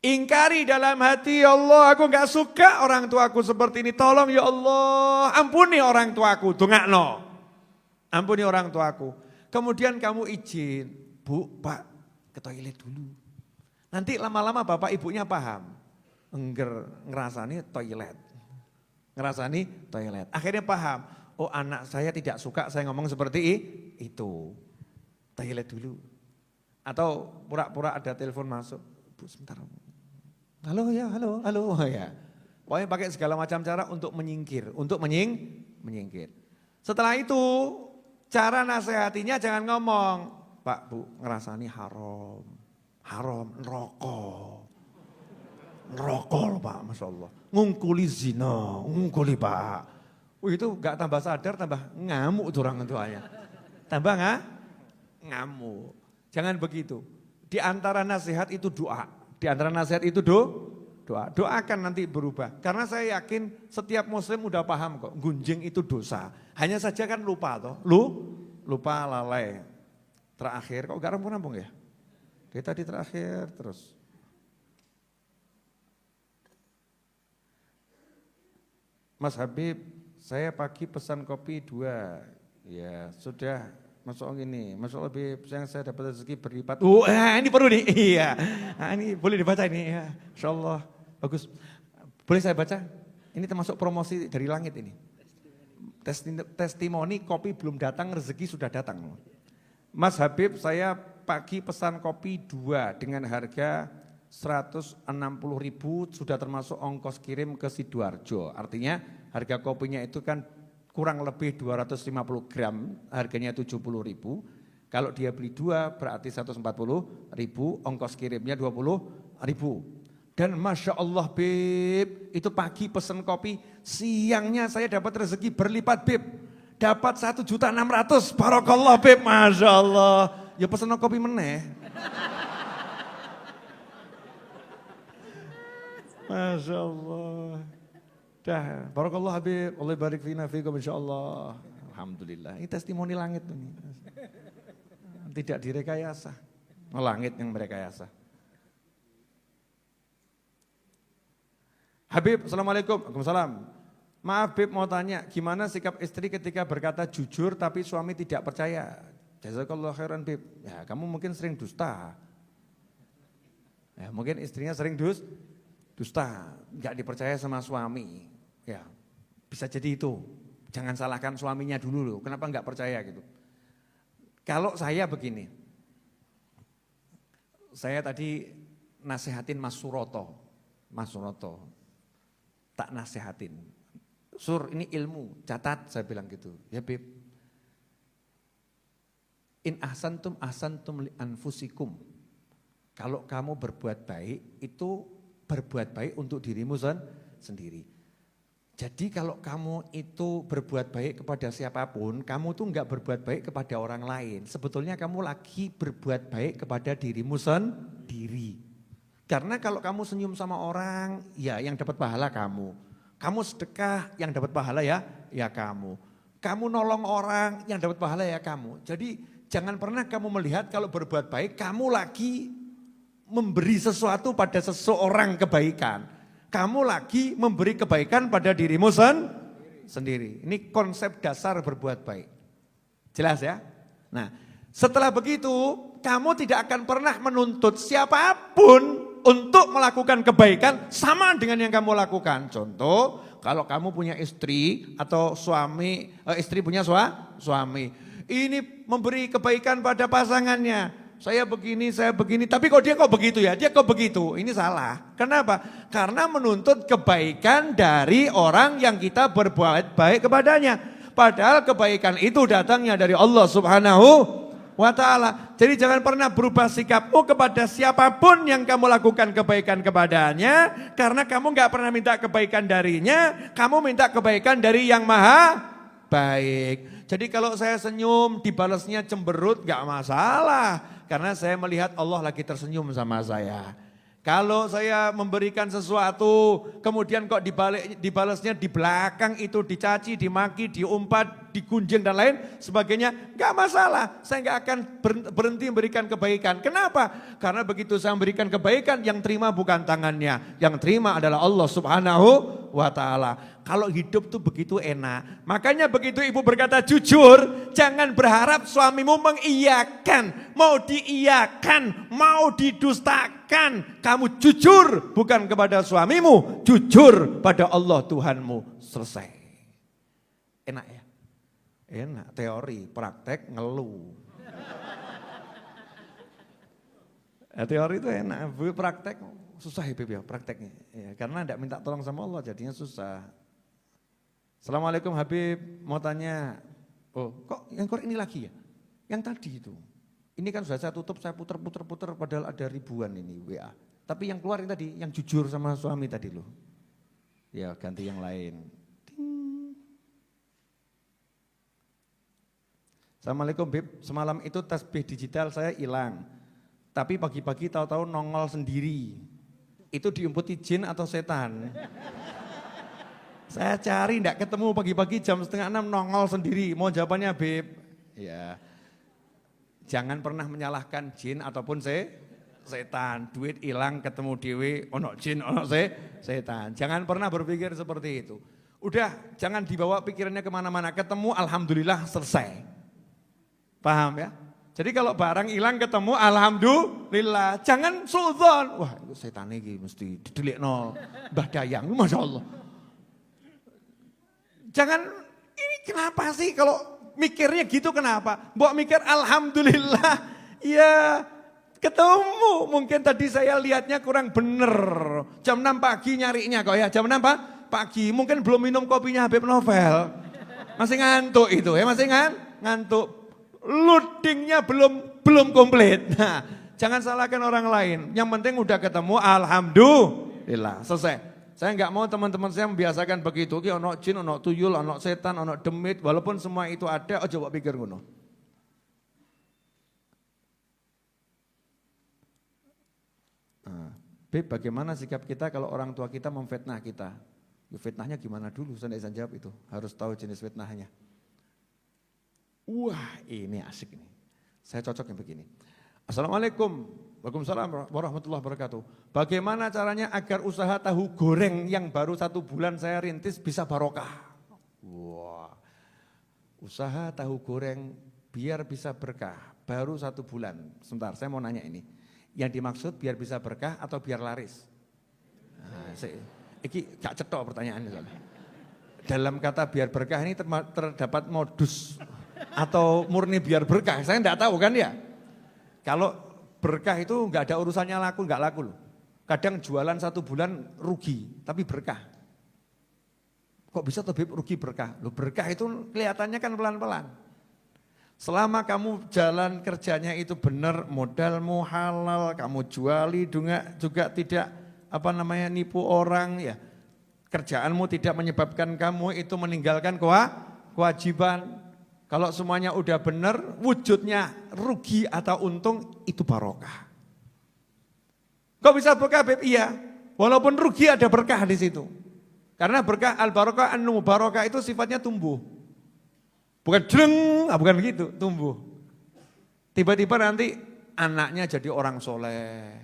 Ingkari dalam hati, ya Allah aku gak suka orang tuaku seperti ini, tolong ya Allah ampuni orang tuaku, dongakno. Ampuni orang tuaku. Kemudian kamu izin, Bu, Pak ke toilet dulu. Nanti lama-lama bapak ibunya paham, ngerasani toilet. Ngerasani toilet. Akhirnya paham, oh anak saya tidak suka saya ngomong seperti itu. Toilet dulu. Atau pura-pura ada telepon masuk. Bu sebentar. Halo ya, halo ya. Pokoknya pakai segala macam cara untuk menyingkir. Untuk menyingkir. Setelah itu cara nasihatinya jangan ngomong. Pak Bu ngerasani haram. Haram, neraka. Ngerokok loh Pak, Masya Allah. Ngungkuli zina, ngungkuli Pak. Itu gak tambah sadar, tambah ngamuk tuh orang tuanya. Tambah nggak? Ngamuk. Jangan begitu. Di antara nasihat itu doa. Di antara nasihat itu doa. Doakan nanti berubah. Karena saya yakin setiap muslim udah paham kok. Gunjing itu dosa. Hanya saja kan lupa toh. Lupa lalai. Terakhir, kok gak rampung-rampung ya? Dia tadi terakhir terus. Mas Habib, saya pagi pesan kopi 2. Ya sudah, masuk ini. Masuk lebih saya dapat rezeki berlipat. Ini perlu nih. Iya. Nah, ini boleh dibaca ini ya. Insyaallah bagus. Boleh saya baca? Ini termasuk promosi dari langit ini. Testimoni kopi belum datang, rezeki sudah datang. Mas Habib, saya pagi pesan kopi 2 dengan harga 160.000 sudah termasuk ongkos kirim ke Sidoarjo. Artinya harga kopinya itu kan kurang lebih 250 gram, harganya 70.000. Kalau dia beli 2 berarti 140.000, ongkos kirimnya 20.000. Dan Masya Allah Bib, itu pagi pesan kopi, siangnya saya dapat rezeki berlipat Bib. Dapat 1.600.000, barakallah Bib, Masya Allah. Ya pesan kopi meneh. Masya Allah. Dah, barakallah Habib, Allah barik fina fikum insyaallah. Alhamdulillah, ini testimoni langit ini. Tidak direkayasa. Langit yang merekayasa. Habib, Assalamualaikum. Waalaikumsalam. Maaf Habib mau tanya, gimana sikap istri ketika berkata jujur tapi suami tidak percaya? Jazakallah khairan Habib. Ya, kamu mungkin sering dusta. Ya, mungkin istrinya sering dusta, nggak dipercaya sama suami, ya bisa jadi itu. Jangan salahkan suaminya dulu loh, kenapa nggak percaya gitu. Kalau saya begini, saya tadi nasehatin Mas Suroto, tak nasehatin. Sur ini ilmu, catat saya bilang gitu, ya Bib. In ahsantum li anfusikum. Kalau kamu berbuat baik itu berbuat baik untuk dirimu sendiri. Jadi kalau kamu itu berbuat baik kepada siapapun, kamu tuh enggak berbuat baik kepada orang lain. Sebetulnya kamu lagi berbuat baik kepada dirimu sendiri. Karena kalau kamu senyum sama orang, ya yang dapat pahala kamu. Kamu sedekah, yang dapat pahala ya kamu. Kamu nolong orang, yang dapat pahala ya kamu. Jadi jangan pernah kamu melihat kalau berbuat baik, kamu lagi memberi sesuatu pada seseorang kebaikan. Kamu lagi memberi kebaikan pada dirimu sendiri. Ini konsep dasar berbuat baik. Jelas ya? Nah, setelah begitu kamu tidak akan pernah menuntut siapapun untuk melakukan kebaikan sama dengan yang kamu lakukan. Contoh, kalau kamu punya istri atau suami, istri punya suami. Ini memberi kebaikan pada pasangannya. Saya begini, tapi kok dia kok begitu ya, dia kok begitu, ini salah. Kenapa? Karena menuntut kebaikan dari orang yang kita berbuat baik kepadanya. Padahal kebaikan itu datangnya dari Allah Subhanahu wa ta'ala. Jadi jangan pernah berubah sikapmu kepada siapapun yang kamu lakukan kebaikan kepadanya. Karena kamu gak pernah minta kebaikan darinya, kamu minta kebaikan dari yang maha baik. Jadi kalau saya senyum dibalasnya cemberut gak masalah. Karena saya melihat Allah lagi tersenyum sama saya. Kalau saya memberikan sesuatu, kemudian kok dibalasnya di belakang itu dicaci, dimaki, diumpat, digunjing dan lain sebagainya, gak masalah. Saya gak akan berhenti memberikan kebaikan. Kenapa? Karena begitu saya memberikan kebaikan, yang terima bukan tangannya, yang terima adalah Allah Subhanahu wa ta'ala. Kalau hidup tuh begitu enak. Makanya begitu ibu berkata jujur, jangan berharap suamimu mengiyakan, mau diiyakan, mau didustakan. Kamu jujur bukan kepada suamimu, jujur pada Allah Tuhanmu. Selesai. Enak ya? Enak, teori, praktek ngeluh. Teori itu enak, praktek susah ya Beb ya prakteknya. Ya, karena tidak minta tolong sama Allah jadinya susah. Assalamualaikum Habib, mau tanya, oh kok yang korek ini lagi ya? Yang tadi itu. Ini kan sudah saya tutup, saya puter padahal ada ribuan ini WA. Tapi yang keluar ini tadi, yang jujur sama suami tadi loh. Ya ganti yang lain. Ting. Assalamualaikum Bib, semalam itu tasbih digital saya hilang. Tapi pagi-pagi tahu-tahu nongol sendiri. Itu diumputi jin atau setan? Saya cari enggak ketemu pagi-pagi jam 5:30 nongol sendiri. Mau jawabannya Beb? Ya. Jangan pernah menyalahkan jin ataupun setan. Duit hilang ketemu dewe, ono jin, ono setan. Jangan pernah berpikir seperti itu. Udah, jangan dibawa pikirannya kemana-mana. Ketemu alhamdulillah selesai. Paham ya? Jadi kalau barang hilang ketemu alhamdulillah. Jangan suudzon. Wah itu setan ini mesti didelikno Mbah Dayang. Masya Allah. Jangan, ini kenapa sih kalau mikirnya gitu kenapa? Mbok mikir alhamdulillah, ya ketemu. Mungkin tadi saya lihatnya kurang bener. Jam 6 pagi nyarinya kok ya, jam 6 pagi. Mungkin belum minum kopinya Habib Novel. Masih ngantuk itu ya, masih ngantuk. Loadingnya belum komplit. Nah, jangan salahkan orang lain. Yang penting udah ketemu alhamdulillah, selesai. Saya enggak mau teman-teman saya membiasakan begitu. Ki ono jin, ono tuyul, ono setan, ono demit, walaupun semua itu ada, aja mbok pikir ngono. Nah, Beb, bagaimana sikap kita kalau orang tua kita memfitnah kita? Ya, fitnahnya gimana dulu? Saya tidak bisa jawab itu. Harus tahu jenis fitnahnya. Wah, ini asik nih. Saya cocok yang begini. Assalamualaikum. Waalaikumsalam warahmatullahi wabarakatuh. Bagaimana caranya agar usaha tahu goreng yang baru 1 bulan saya rintis bisa barokah? Wah, usaha tahu goreng biar bisa berkah baru 1 bulan. Sebentar, saya mau nanya ini. Yang dimaksud biar bisa berkah atau biar laris? Nah, ini gak cetok pertanyaannya soalnya. Dalam kata biar berkah ini terdapat modus atau murni biar berkah? Saya enggak tahu kan ya. Kalau berkah itu enggak ada urusannya laku, enggak laku loh. Kadang jualan 1 bulan rugi, tapi berkah. Kok bisa tuh rugi berkah? Loh berkah itu kelihatannya kan pelan-pelan. Selama kamu jalan kerjanya itu benar, modalmu halal, kamu juali juga tidak nipu orang ya. Kerjaanmu tidak menyebabkan kamu itu meninggalkan kewajiban. Kalau semuanya udah benar, wujudnya rugi atau untung, itu barokah. Kok bisa berkah, Beb? Iya. Walaupun rugi ada berkah di situ. Karena berkah al-barokah barokah itu sifatnya tumbuh. Bukan jreng, bukan begitu, tumbuh. Tiba-tiba nanti anaknya jadi orang soleh.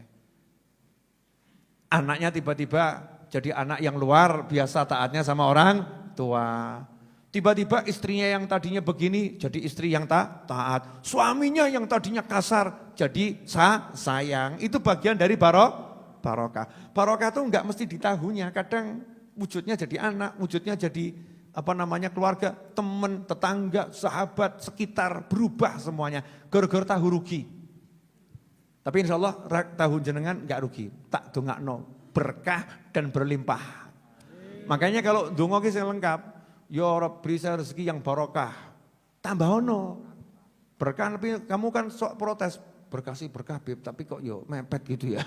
Anaknya tiba-tiba jadi anak yang luar biasa taatnya sama orang tua. Tiba-tiba istrinya yang tadinya begini jadi istri yang taat. Suaminya yang tadinya kasar jadi sayang. Itu bagian dari barokah. Barokah itu enggak mesti di tahunya. Kadang wujudnya jadi anak, wujudnya jadi keluarga, teman, tetangga, sahabat, sekitar, berubah semuanya. Gara-gara tahu rugi. Tapi insya Allah tahu jenengan enggak rugi. Tak dongakno berkah dan berlimpah. Makanya kalau ndonga ki sing lengkap. Ya Rabb beri saya rezeki yang barokah. Tambah ono. Berkah, tapi kamu kan sok protes. Berkah sih berkah Bib, tapi kok yo mepet gitu ya.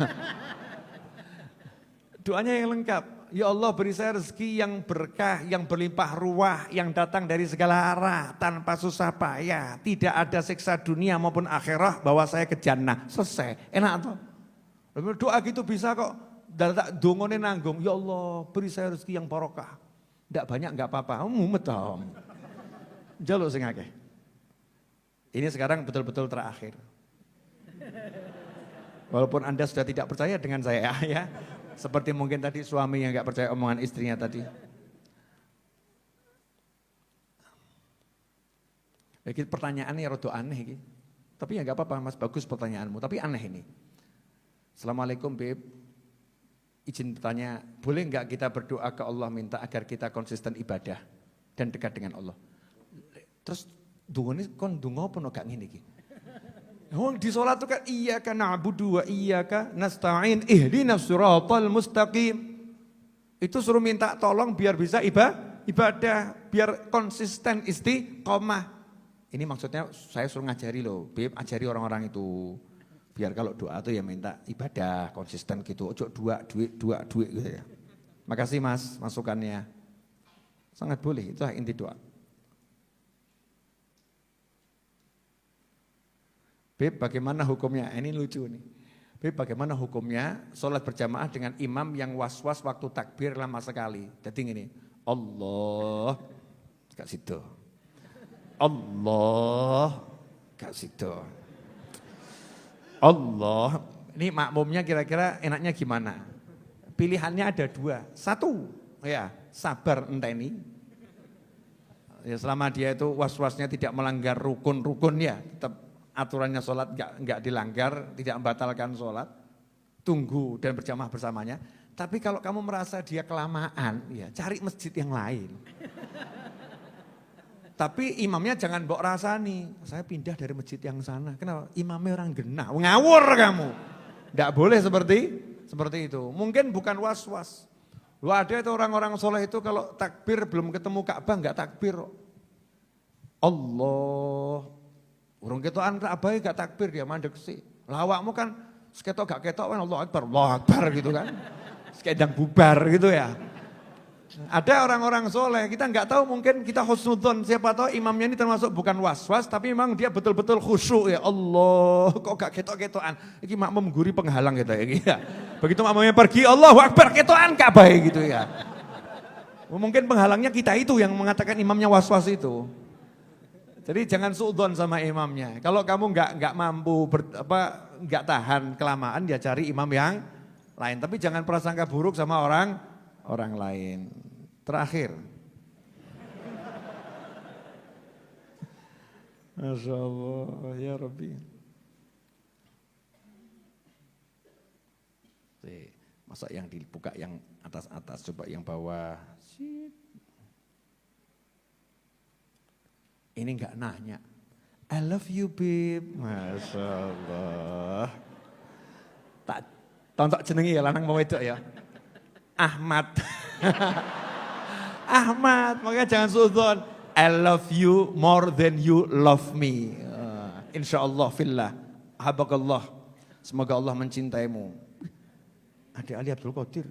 Doanya yang lengkap. Ya Allah beri saya rezeki yang berkah, yang berlimpah ruah, yang datang dari segala arah, tanpa susah payah. Tidak ada siksa dunia maupun akhirat, bawa saya ke jannah. Selesai, enak toh. Doa gitu bisa kok. Tak dongone nanggung, ya Allah beri saya rezeki yang barokah. Tidak banyak enggak apa-apa, mumet toh. Jaluk sing akeh. Ini sekarang betul-betul terakhir. Walaupun Anda sudah tidak percaya dengan saya ya. Seperti mungkin tadi suami yang gak percaya omongan istrinya tadi. Pertanyaannya rada aneh. Tapi ya gak apa-apa Mas, bagus pertanyaanmu. Tapi aneh ini. Assalamualaikum Beb. Izin bertanya, boleh gak kita berdoa ke Allah minta agar kita konsisten ibadah dan dekat dengan Allah. Terus dungane kon donga apa gak ngene iki? Wong di sholat itu kan iyyaka na'budu wa iyyaka nasta'in ihdinas siratal mustaqim. Itu suruh minta tolong biar bisa ibadah, biar konsisten istiqomah. Ini maksudnya saya suruh ngajari loh, Beb, ajari orang-orang itu. Biar kalau doa tuh ya minta ibadah, konsisten gitu. Ojo duit gitu ya. Makasih Mas masukannya. Sangat boleh, itulah inti doa. Beb, bagaimana hukumnya? Ini lucu nih. Beb, bagaimana hukumnya sholat berjamaah dengan imam yang was-was waktu takbir lama sekali? Jadi gini, Allah, gak situ. Allah, gak situ. Allah, ini makmumnya kira-kira enaknya gimana? Pilihannya ada dua. Satu, ya sabar enteni. Ya, selama dia itu was-wasnya tidak melanggar rukun-rukun ya, tetap aturannya sholat enggak dilanggar, tidak membatalkan sholat, tunggu dan berjamaah bersamanya. Tapi kalau kamu merasa dia kelamaan, ya cari masjid yang lain. Tapi imamnya jangan mbok rasani, saya pindah dari masjid yang sana. Kenapa? Imamnya orang genah, ngawur kamu. Enggak boleh seperti itu. Mungkin bukan was-was. Lu ada itu orang-orang soleh itu kalau takbir belum ketemu Ka'bah enggak takbir. Allah. Urung ketokan abai gak takbir dia mandek sih. Lawakmu kan seketok gak ketok kan Allah Akbar gitu kan. Sekedang bubar gitu ya. Ada orang-orang soleh, kita nggak tahu mungkin kita husnudzon, siapa tahu imamnya ini termasuk bukan was-was, tapi memang dia betul-betul khusyuk ya Allah, kok gak ketok-ketokan. Ini makmum guri penghalang gitu ya. Begitu makmumnya pergi, Allahu Akbar ketokan gak baik gitu ya. Mungkin penghalangnya kita itu yang mengatakan imamnya was-was itu. Jadi jangan suudzon sama imamnya. Kalau kamu nggak mampu nggak tahan kelamaan, ya cari imam yang lain. Tapi jangan prasangka buruk sama orang lain. Terakhir. Masya Allah, ya Rabbi. Masa yang dibuka yang atas-atas, coba yang bawah. Ini enggak nanya, I love you babe, Masya Allah. Tak tontok jenengi ya lanang mau wedok ya. Ahmad. Ahmad, makanya jangan suudzon. I love you more than you love me. Insyaallah fillah. Ahabakallah. Semoga Allah mencintaimu. Adik Ali Abdul Qadir.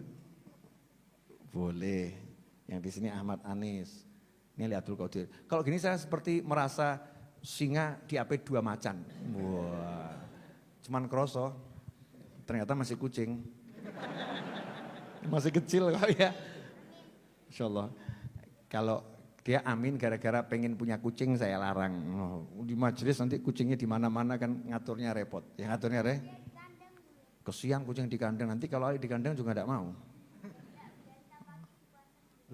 Boleh. Yang di sini Ahmad Anis. Ini Ali Abdul Qadir. Kalau gini saya seperti merasa singa di AP 2 macan. Wah. Cuman kroso. Ternyata masih kucing. Masih kecil kok ya. Insyaallah. Kalau dia amin gara-gara pengen punya kucing saya larang. Di majelis nanti kucingnya di mana-mana kan ngaturnya repot. Yang ngaturnya kesian kucing di kandang, nanti kalau di kandang juga enggak mau.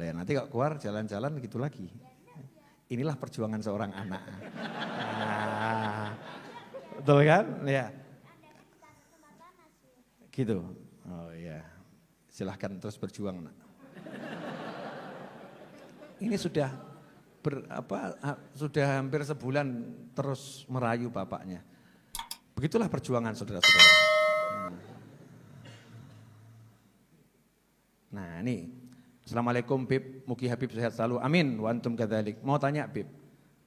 Lah nanti kalau keluar jalan-jalan gitu lagi. Inilah perjuangan seorang anak. Nah, betul kan? Ya. Gitu. Oh iya. Silahkan terus berjuang, Nak. Ini sudah sudah hampir sebulan terus merayu bapaknya. Begitulah perjuangan saudara-saudara. Nah, ini. Assalamualaikum Bib, Mugi Habib sehat selalu. Amin. Wa antum kadzalik. Mau tanya Bib.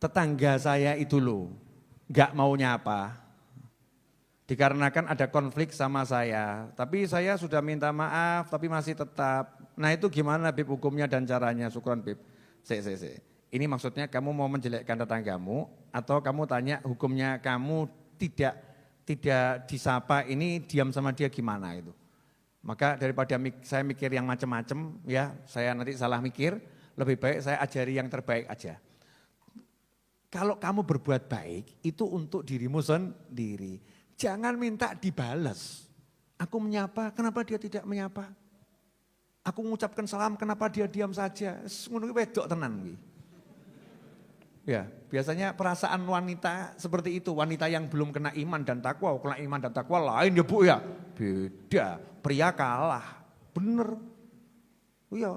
Tetangga saya itu loh. nggak mau nyapa. Dikarenakan ada konflik sama saya, tapi saya sudah minta maaf tapi masih tetap. Nah itu gimana Bib hukumnya dan caranya? Syukron Bib. Ini maksudnya kamu mau menjelekkan tetanggamu atau kamu tanya hukumnya kamu tidak disapa ini diam sama dia gimana itu. Maka daripada saya mikir yang macam-macam ya, saya nanti salah mikir, lebih baik saya ajari yang terbaik aja. Kalau kamu berbuat baik itu untuk dirimu sendiri. Jangan minta dibalas. Aku menyapa, kenapa dia tidak menyapa? Aku mengucapkan salam, kenapa dia diam saja? Ngono wedok tenan. Ya, biasanya perasaan wanita seperti itu, wanita yang belum kena iman dan takwa, kena iman dan takwa lain ya Bu ya. Beda, pria kalah. Bener. Iya,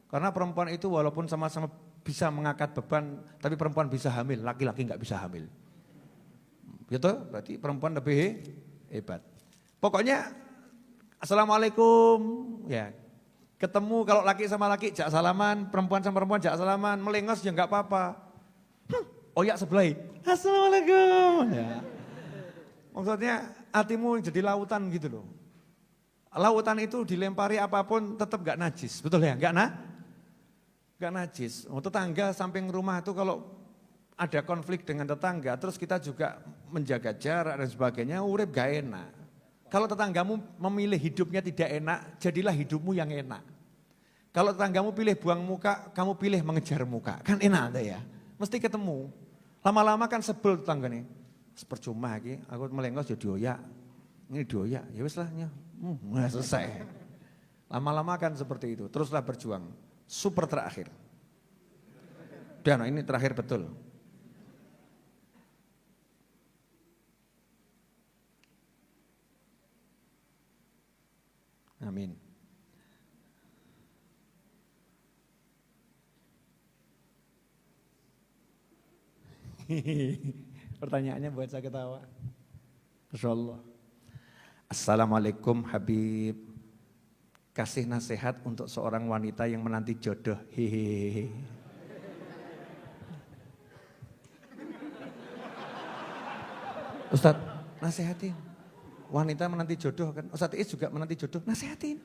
karena perempuan itu walaupun sama-sama bisa mengangkat beban, tapi perempuan bisa hamil, laki-laki enggak bisa hamil. Gitu, berarti perempuan lebih hebat. Pokoknya assalamualaikum, ya ketemu kalau laki sama laki jak salaman, perempuan sama perempuan jak salaman, melengos ya enggak apa-apa. Oyak sebelah, assalamualaikum. Ya. Maksudnya hatimu jadi lautan gitu loh. Lautan itu dilempari apapun tetap enggak najis, betul ya? Enggak najis. Tetangga samping rumah itu kalau ada konflik dengan tetangga, terus kita juga menjaga jarak dan sebagainya, urip gak enak. Kalau tetanggamu memilih hidupnya tidak enak, jadilah hidupmu yang enak. Kalau tetanggamu pilih buang muka, kamu pilih mengejar muka. Kan enak ada ya, mesti ketemu. Lama-lama kan sebel tetangga nih. Percuma lagi, aku melengos ya dioyak. Ini dioyak, ya wis lah, selesai. Lama-lama kan seperti itu, teruslah berjuang. Super terakhir. Dan ini terakhir betul. Amin. Pertanyaannya buat saya ketawa. Masya Allah. Assalamualaikum Habib. Kasih nasihat untuk seorang wanita yang menanti jodoh. Hehehe. Ustadz, nasihatin. Wanita menanti jodoh kan, Ustadz Is juga menanti jodoh, nasihatin.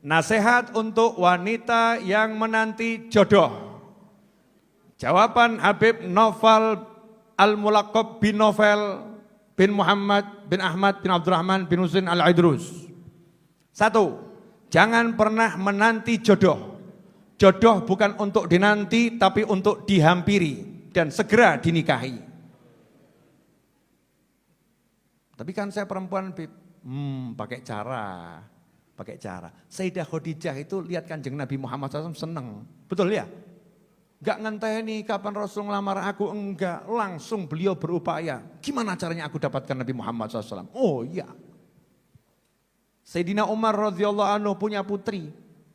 Nasihat untuk wanita yang menanti jodoh. Jawaban Habib Novel Al-Mulaqab bin Novel bin Muhammad bin Ahmad bin Abdurrahman bin Husain Al-Idrus. 1. Jangan pernah menanti jodoh. Jodoh bukan untuk dinanti tapi untuk dihampiri dan segera dinikahi. Tapi kan saya perempuan, pakai cara. Sayyidah Khadijah itu lihat Kanjeng Nabi Muhammad SAW seneng, betul ya? Enggak ngenteni kapan Rasul ngelamar aku, enggak, langsung beliau berupaya. Gimana caranya aku dapatkan Nabi Muhammad SAW? Oh iya. Sayyidina Umar radhiyallahu anhu punya putri,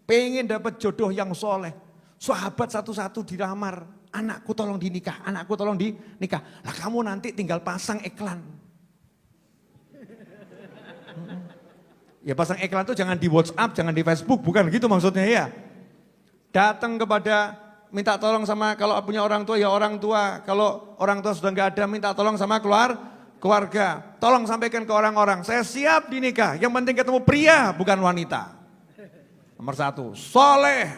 pengen dapat jodoh yang soleh. Sahabat satu-satu dilamar, anakku tolong dinikah. Lah kamu nanti tinggal pasang iklan. Ya pasang iklan itu jangan di WhatsApp, jangan di Facebook, bukan gitu maksudnya ya. Datang kepada, minta tolong sama, kalau punya orang tua ya orang tua. Kalau orang tua sudah enggak ada, minta tolong sama keluarga. Tolong sampaikan ke orang-orang, saya siap dinikah. Yang penting ketemu pria, bukan wanita. Nomor 1, soleh.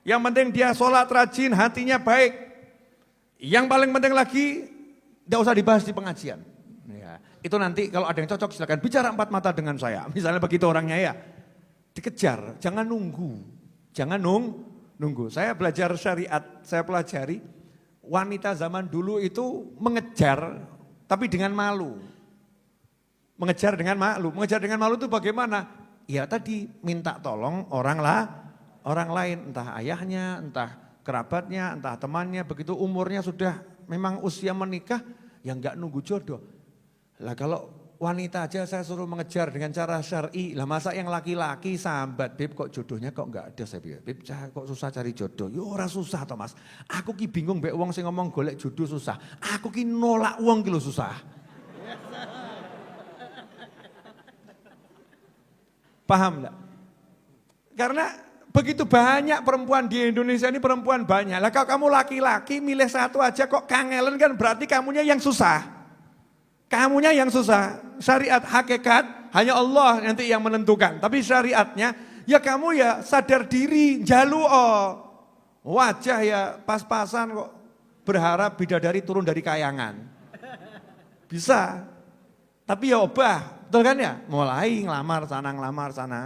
Yang penting dia sholat rajin, hatinya baik. Yang paling penting lagi, tidak usah dibahas di pengajian. Ya, itu nanti kalau ada yang cocok silakan bicara 4 mata dengan saya. Misalnya begitu orangnya ya. Dikejar, jangan nunggu. Saya belajar syariat, saya pelajari. Wanita zaman dulu itu mengejar, tapi dengan malu. Mengejar dengan malu itu bagaimana? Ya tadi minta tolong orang lain, entah ayahnya, entah kerabatnya, entah temannya, begitu umurnya sudah memang usia menikah, ya enggak nunggu jodoh. Lah kalau wanita aja saya suruh mengejar dengan cara syar'i, lah masa yang laki-laki sambat, Bib kok jodohnya kok enggak ada, saya bilang, Bib kok susah cari jodoh, ya ora susah toh Mas, aku ki bingung mbek wong sing ngomong golek jodoh susah, aku ki nolak wong ki lho susah. Paham enggak? Karena Begitu banyak perempuan di Indonesia ini, perempuan banyak. Lah kalau kamu laki-laki milih satu aja kok kangelen, kan berarti kamunya yang susah. Kamunya yang susah. Syariat hakikat hanya Allah nanti yang menentukan. Tapi syariatnya ya kamu ya sadar diri, jalu'o. Wajah ya pas-pasan kok berharap bidadari turun dari kayangan. Bisa. Tapi ya obah, betul kan ya? Mulai ngelamar sana,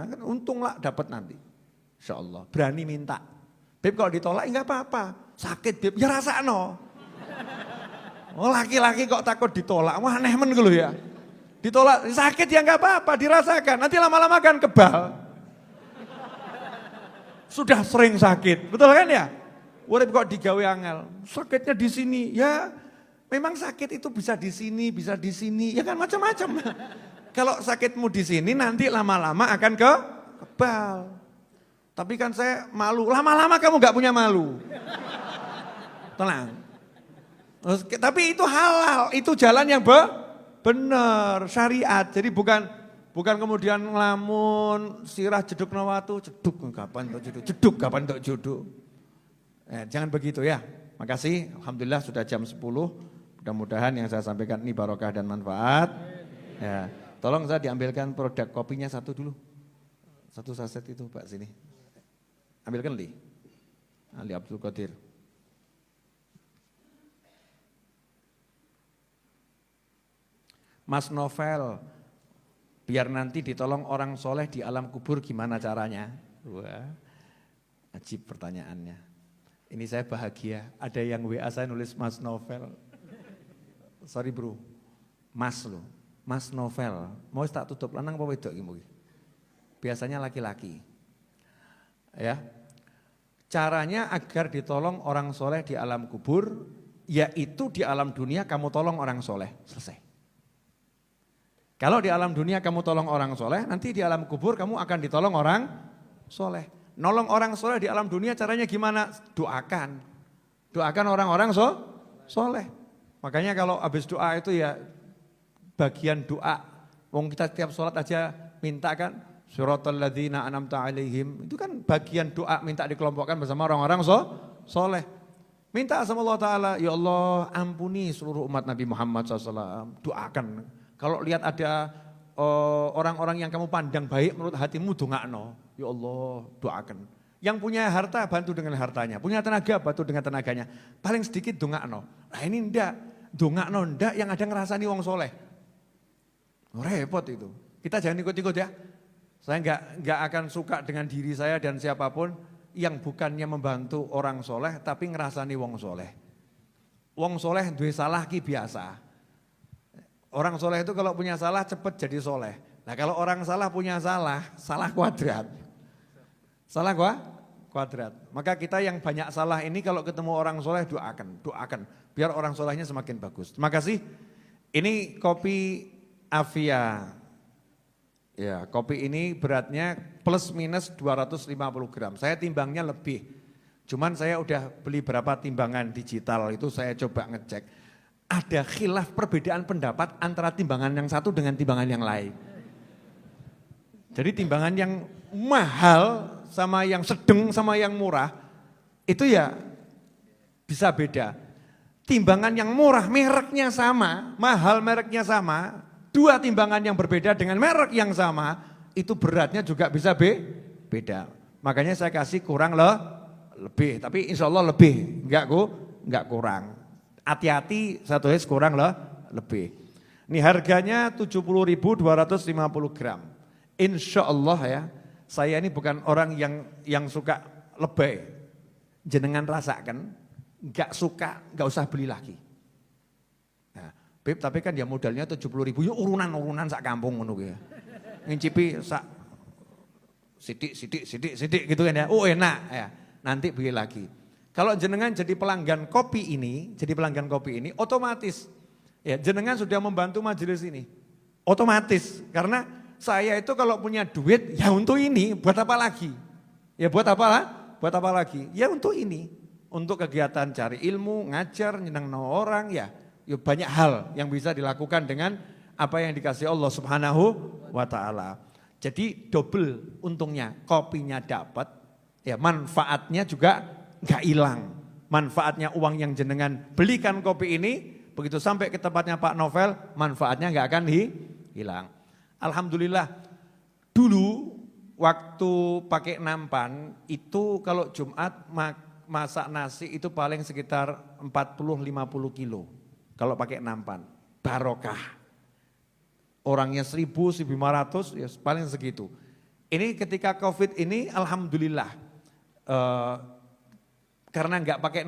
kan untung lah dapat nanti. Insya Allah, berani minta. Beb kalau ditolak enggak apa-apa, sakit Beb, ya rasakno. Oh laki-laki kok takut ditolak, wah aneh men gitu ya. Ditolak, sakit ya enggak apa-apa, dirasakan, nanti lama-lama kan kebal. Sudah sering sakit, betul kan ya? Urip kok digawe angel, sakitnya di sini, ya memang sakit itu bisa di sini, ya kan macam-macam. Kalau sakitmu di sini nanti lama-lama akan kebal. Tapi kan saya malu, lama-lama kamu gak punya malu. Tenang. Tapi itu halal, itu jalan yang benar, syariat. Jadi bukan kemudian ngelamun, sirah jeduk nawatu, jeduk kapan untuk jodoh. Jangan begitu ya. Makasih, alhamdulillah sudah jam 10. Mudah-mudahan yang saya sampaikan ini barokah dan manfaat. Ya, tolong saya diambilkan produk kopinya satu dulu. Satu saset itu Pak sini. Ambilkan Ali Abdul Qadir. Mas Novel, biar nanti ditolong orang soleh di alam kubur gimana caranya? Wah, ajib pertanyaannya. Ini saya bahagia, ada yang WA saya nulis Mas Novel. Sorry bro, Mas lo, Mas Novel. Mau tak tutup lanang apa wedok iki? Biasanya laki-laki. Ya, caranya agar ditolong orang soleh di alam kubur, yaitu di alam dunia kamu tolong orang soleh, selesai. Kalau di alam dunia kamu tolong orang soleh, nanti di alam kubur kamu akan ditolong orang soleh. Nolong orang soleh di alam dunia caranya gimana? Doakan orang-orang soleh. Makanya kalau habis doa itu ya bagian doa, wong kita tiap sholat aja minta kan, Suratul ladzina an'amta alaihim, itu kan bagian doa minta dikelompokkan bersama orang-orang soleh. Minta sama Allah Ta'ala, ya Allah ampuni seluruh umat Nabi Muhammad SAW. Doakan, kalau lihat ada orang-orang yang kamu pandang baik menurut hatimu, dongakno. Ya Allah doakan. Yang punya harta bantu dengan hartanya, punya tenaga bantu dengan tenaganya. Paling sedikit dongakno. Nah ini ndak, dongakno ndak yang ada ngerasani wong soleh. Repot itu, kita jangan ikut-ikut ya. Saya enggak akan suka dengan diri saya dan siapapun yang bukannya membantu orang soleh tapi ngerasani wong soleh. Wong soleh duwe salah ki biasa. Orang soleh itu kalau punya salah cepat jadi soleh. Nah kalau orang salah punya salah kuadrat. Salah kuadrat. Maka kita yang banyak salah ini kalau ketemu orang soleh doakan. Biar orang solehnya semakin bagus. Terima kasih. Ini kopi Avia. Ya, kopi ini beratnya plus minus 250 gram. Saya timbangnya lebih. Cuman saya udah beli berapa timbangan digital itu saya coba ngecek. Ada khilaf perbedaan pendapat antara timbangan yang satu dengan timbangan yang lain. Jadi timbangan yang mahal sama yang sedang sama yang murah itu ya bisa beda. Timbangan yang murah mereknya sama, mahal mereknya sama. Dua timbangan yang berbeda dengan merek yang sama, itu beratnya juga bisa beda. Makanya saya kasih kurang lebih, tapi insya Allah lebih, enggak kurang. Hati-hati saya tulis kurang lebih. Ini harganya 70.250 gram. Insya Allah ya, saya ini bukan orang yang suka lebay. Jenengan rasakan, enggak suka, enggak usah beli lagi. Beb, tapi kan dia modalnya 70.000, ya urunan sak kampung ngono ya. Ngincipi sak sidik gitu kan ya. Oh enak ya. Nanti beli lagi. Kalau jenengan jadi pelanggan kopi ini, otomatis ya jenengan sudah membantu majelis ini. Otomatis karena saya itu kalau punya duit ya untuk ini, buat apa lagi? Ya buat apa lah? Buat apa lagi? Ya untuk ini. Untuk kegiatan cari ilmu, ngajar, nyenang orang ya. Ya banyak hal yang bisa dilakukan dengan apa yang dikasih Allah Subhanahu wa Ta'ala. Jadi double untungnya, kopinya dapat, Ya, manfaatnya juga nggak hilang. Manfaatnya uang yang jenengan belikan kopi ini, begitu sampai ke tempatnya Pak Novel, manfaatnya nggak akan hilang. Alhamdulillah, dulu waktu pakai nampan, itu kalau Jumat masak nasi itu paling sekitar 40-50 kilo. Kalau pakai nampan, barokah. Orangnya 1.000-1.500, ya paling segitu. Ini ketika Covid ini, alhamdulillah, karena nggak pakai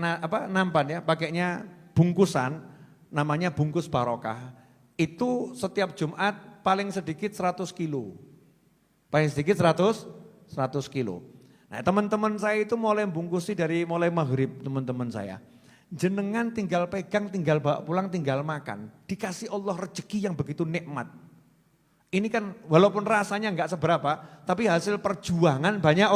nampan ya, pakainya bungkusan, namanya bungkus barokah. Itu setiap Jumat paling sedikit 100 kilo. Paling sedikit 100 kilo. Nah, teman-teman saya itu mulai bungkusi dari mulai maghrib, teman-teman saya. Jenengan tinggal pegang, tinggal bawa pulang, tinggal makan. Dikasih Allah rezeki yang begitu nikmat. Ini kan walaupun rasanya enggak seberapa, tapi hasil perjuangan banyak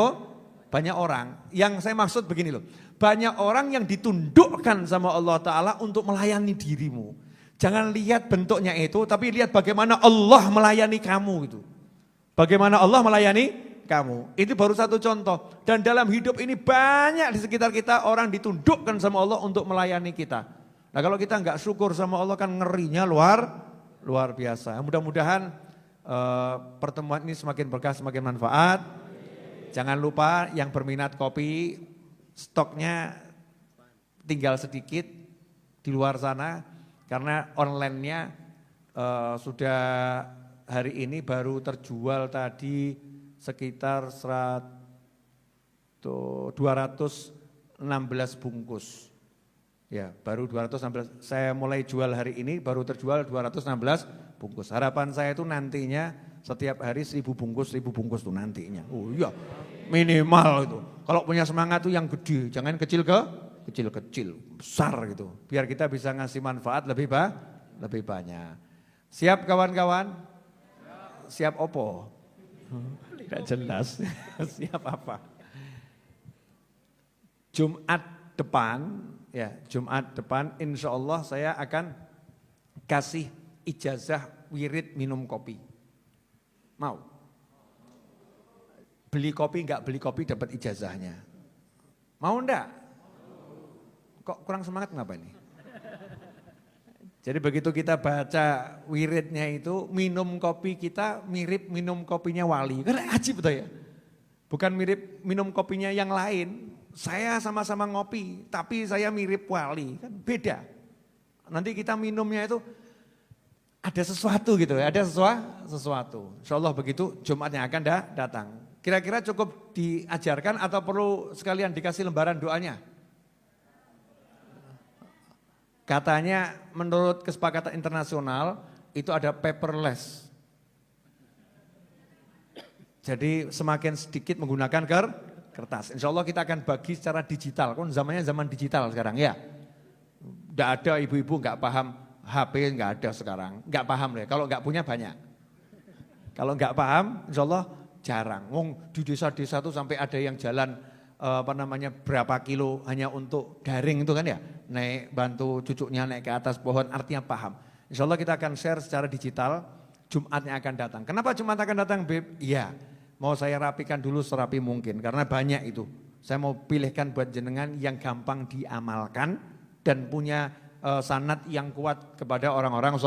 orang. Yang saya maksud begini loh, banyak orang yang ditundukkan sama Allah Ta'ala untuk melayani dirimu. Jangan lihat bentuknya itu, tapi lihat bagaimana Allah melayani kamu gitu. Bagaimana Allah melayani kamu. Itu baru satu contoh. Dan dalam hidup ini banyak di sekitar kita orang ditundukkan sama Allah untuk melayani kita. Nah, kalau kita enggak syukur sama Allah kan ngerinya luar biasa. Mudah-mudahan pertemuan ini semakin berkah, semakin manfaat. Jangan lupa yang berminat kopi, stoknya tinggal sedikit di luar sana. Karena online-nya sudah hari ini baru terjual tadi sekitar 216 bungkus. Ya, baru 216. Saya mulai jual hari ini baru terjual 216 bungkus. Harapan saya itu nantinya setiap hari 1.000 bungkus tuh nantinya. Oh iya, minimal itu. Kalau punya semangat tuh yang gede, jangan kecil-kecil, besar gitu. Biar kita bisa ngasih manfaat lebih banyak. Siap kawan-kawan? Siap opo? Tidak jelas. Siap apa? Jumat depan insya Allah saya akan kasih ijazah wirid minum kopi. Mau? Beli kopi enggak beli kopi dapat ijazahnya. Mau enggak? Kok kurang semangat kenapa ini? Jadi begitu kita baca wiridnya itu, minum kopi kita mirip minum kopinya wali. Kan ajib betul ya? Bukan mirip minum kopinya yang lain. Saya sama-sama ngopi, tapi saya mirip wali. Kan beda. Nanti kita minumnya itu ada sesuatu gitu ya, ada sesuatu. Insya Allah begitu Jumat yang akan datang. Kira-kira cukup diajarkan atau perlu sekalian dikasih lembaran doanya? Katanya menurut kesepakatan internasional itu ada paperless. Jadi semakin sedikit menggunakan kertas. Insya Allah kita akan bagi secara digital. Kan zamannya zaman digital sekarang ya. Tidak ada ibu-ibu nggak paham HP, nggak ada sekarang. Nggak paham deh. Kalau nggak punya banyak. Kalau nggak paham, insya Allah jarang. Wong di desa-desa tuh sampai ada yang jalan berapa kilo hanya untuk daring itu kan ya. Naik bantu cucunya naik ke atas pohon, artinya paham. Insya Allah kita akan share secara digital, Jumatnya akan datang. Kenapa Jumat akan datang, Beb? Iya, mau saya rapikan dulu serapi mungkin, karena banyak itu. Saya mau pilihkan buat jenengan yang gampang diamalkan dan punya sanad yang kuat kepada orang-orang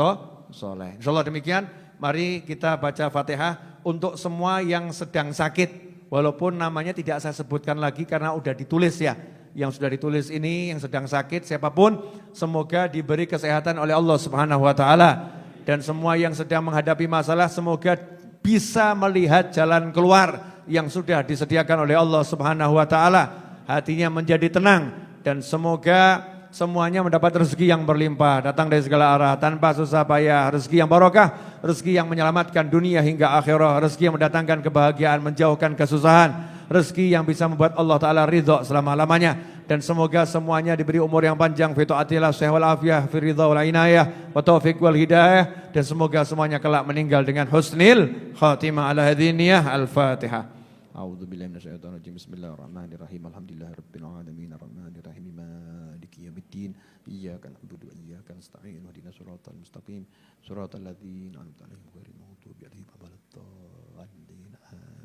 soleh. Insya Allah demikian, mari kita baca Fatihah untuk semua yang sedang sakit. Walaupun namanya tidak saya sebutkan lagi karena udah ditulis ya. Yang sudah ditulis ini yang sedang sakit siapapun semoga diberi kesehatan oleh Allah Subhanahu wa taala dan semua yang sedang menghadapi masalah semoga bisa melihat jalan keluar yang sudah disediakan oleh Allah Subhanahu wa taala. Hatinya menjadi tenang dan semoga semuanya mendapat rezeki yang berlimpah datang dari segala arah tanpa susah payah, rezeki yang barokah, rezeki yang menyelamatkan dunia hingga akhirah, rezeki yang mendatangkan kebahagiaan, menjauhkan kesusahan, rezeki yang bisa membuat Allah Ta'ala ridha selama-lamanya. Dan semoga semuanya diberi umur yang panjang, fi ta'atillah, sehat wal afiyah, fi ridha wal inayah, wa taufiq wal hidayah. Dan semoga semuanya kelak meninggal dengan husnil khatimah ala hadhiniyah. Al-Fatihah. A'udzu billahi minasyaitonir rajim. Bismillahirrahmanirrahim. Alhamdulillahirabbil alamin arrahmanir rahim maliki yaumiddin. Iyyaka na'budu wa iyyaka nasta'in. Ihdinas siratal mustaqim. Siratal ladzina an'amta 'alaihim ghairil maghdubi 'alaihim waladdallin.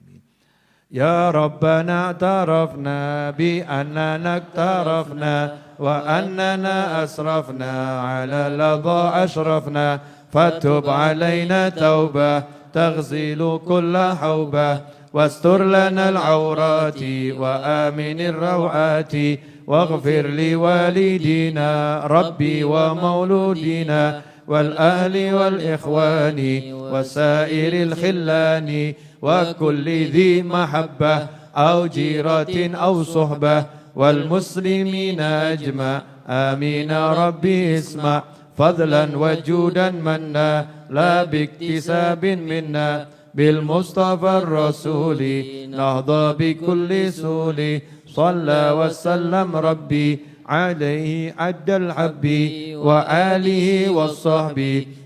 Amin. يا ربنا اعترفنا بأننا اقترفنا وأننا أسرفنا على لظى أشرفنا فتب علينا توبة تغسل كل حوبة واستر لنا العورات وآمن الروعات واغفر لوالدينا ربي ومولودينا والأهل والإخوان وسائر الخلان وكل ذي محبة أو جيرة أو صحبة والمسلمين أجمع آمين ربي اسمع فضلا وجودا منا لا باكتساب منا بالمصطفى الرسول نهضى بكل سول صلى وسلم ربي عليه عد الحب وآله والصحب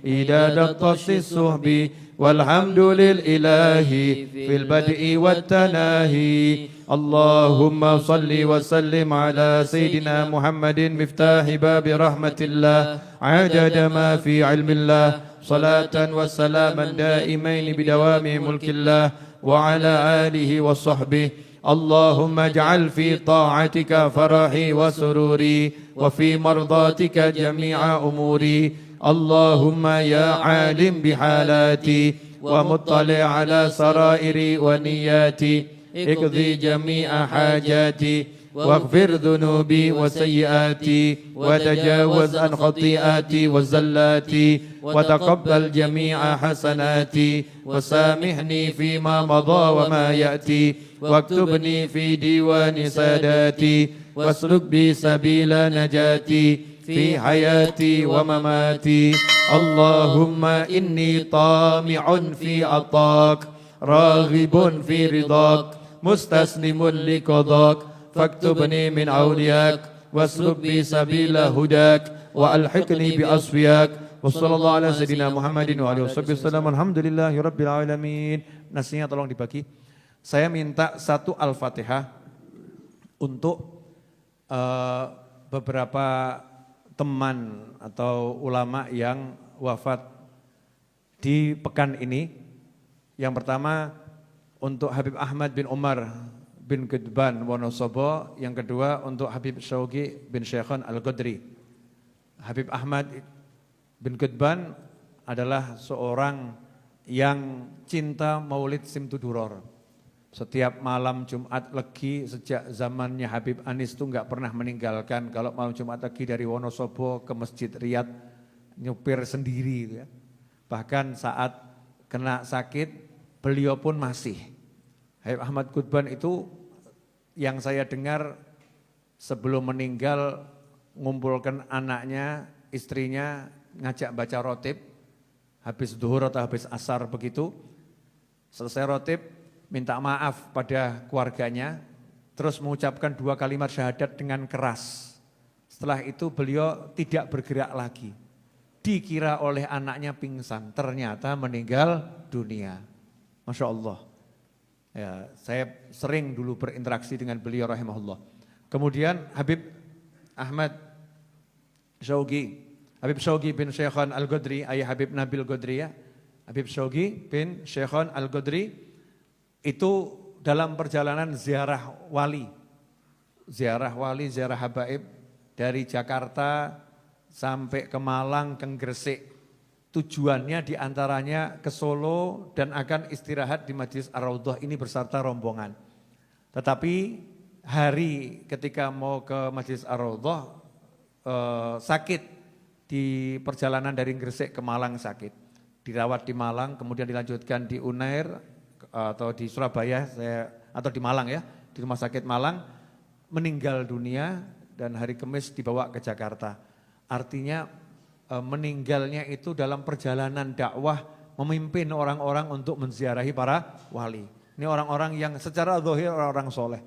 إداد الطش الصحب والحمد للإله في البدء والتناهي اللهم صل وسلم على سيدنا محمد مفتاح باب رحمة الله عدد ما في علم الله صلاة وسلاما دائمين بدوام ملك الله وعلى آله وصحبه اللهم اجعل في طاعتك فرحي وسروري وفي مرضاتك جميع أموري اللهم يا عالم بحالاتي ومطلع على سرائري ونياتي اقضي جميع حاجاتي واغفر ذنوبي وسيئاتي وتجاوز عن خطيئاتي وزلاتي وتقبل جميع حسناتي وسامحني فيما مضى وما يأتي واكتبني في ديوان ساداتي واسلك بي سبيل نجاتي في حياتي ومماتي اللهم إني طامع في عطاك راغب في رضاك مستسلم لقضاك فاكتبني من أولياك واسلك بي سبيل هداك وألحقني بأصفياك وصلى الله على سيدنا محمد وعلى وصحبه وسلم alhamdulillahi rabbil alamin. Nasinya tolong dibagi. Saya minta satu Al-Fatihah untuk beberapa teman atau ulama yang wafat di pekan ini. Yang pertama untuk Habib Ahmad bin Umar bin Gudban Wonosobo, yang kedua untuk Habib Syauqi bin Syekhon Al-Qadri. Habib Ahmad bin Gudban adalah seorang yang cinta Maulid Simtuduror. Setiap malam Jumat Legi sejak zamannya Habib Anis itu enggak pernah meninggalkan kalau malam Jumat Legi dari Wonosobo ke Masjid Riyadh nyupir sendiri ya. Bahkan saat kena sakit beliau pun masih. Habib Ahmad Gudban itu yang saya dengar sebelum meninggal ngumpulkan anaknya, istrinya, ngajak baca rotib, habis duhur atau habis asar begitu, selesai rotib, minta maaf pada keluarganya, terus mengucapkan 2 kalimat syahadat dengan keras. Setelah itu beliau tidak bergerak lagi. Dikira oleh anaknya pingsan, ternyata meninggal dunia. Masya Allah. Ya, saya sering dulu berinteraksi dengan beliau rahimahullah. Kemudian Habib Ahmad Syauqi, Habib Syauqi bin Syekhon Al-Qadri, ayah Habib Nabil Qadri ya. Habib Syauqi bin Syekhon Al-Qadri itu dalam perjalanan ziarah wali, ziarah habaib dari Jakarta sampai ke Malang, ke Gresik. Tujuannya diantaranya ke Solo dan akan istirahat di Majlis Ar-Raudhah ini beserta rombongan. Tetapi hari ketika mau ke Majlis Ar-Raudhah sakit di perjalanan dari Gresik ke Malang sakit. Dirawat di Malang, kemudian dilanjutkan di Unair atau di Surabaya atau di Malang ya, di Rumah Sakit Malang, meninggal dunia dan hari Kamis dibawa ke Jakarta. Artinya meninggalnya itu dalam perjalanan dakwah memimpin orang-orang untuk menziarahi para wali. Ini orang-orang yang secara zahir orang-orang soleh.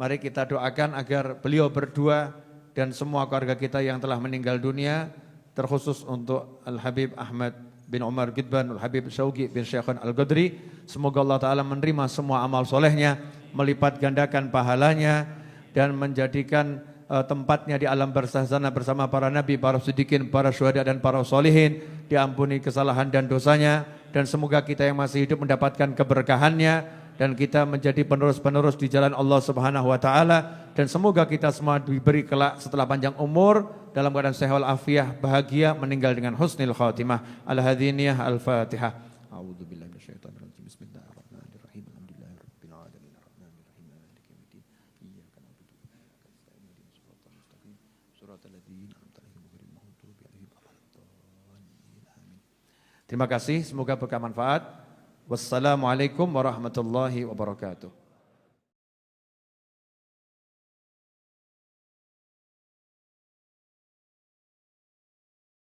Mari kita doakan agar beliau berdua dan semua keluarga kita yang telah meninggal dunia, terkhusus untuk Al-Habib Ahmad bin Umar Gudban, Al-Habib Syauqi bin Syekhon Al-Qadri. Semoga Allah Ta'ala menerima semua amal solehnya, melipat gandakan pahalanya, dan menjadikan tempatnya di alam barzakh sana bersama para nabi, para siddiqin, para syuhada dan para sholihin, diampuni kesalahan dan dosanya, dan semoga kita yang masih hidup mendapatkan keberkahannya dan kita menjadi penerus-penerus di jalan Allah Subhanahu wa taala, dan semoga kita semua diberi kelak setelah panjang umur dalam keadaan sehat walafiat, bahagia, meninggal dengan husnul khatimah. Al-hadiniyah al-Fatihah. A'udzubillahi minasyaitonir rajim. Bismillahirrahmanirrahim. Alhamdulillahirabbil alamin. Arrahmanirrahim. Maliki yaumiddin. Iyyaka na'budu wa iyyaka nasta'in. Ihdinas siratal mustaqim. Siratal ladzina an'amta 'alaihim ghairil maghdubi 'alaihim waladdallin. Amin. Terima kasih, semoga berkah manfaat. Wassalamualaikum warahmatullahi wabarakatuh.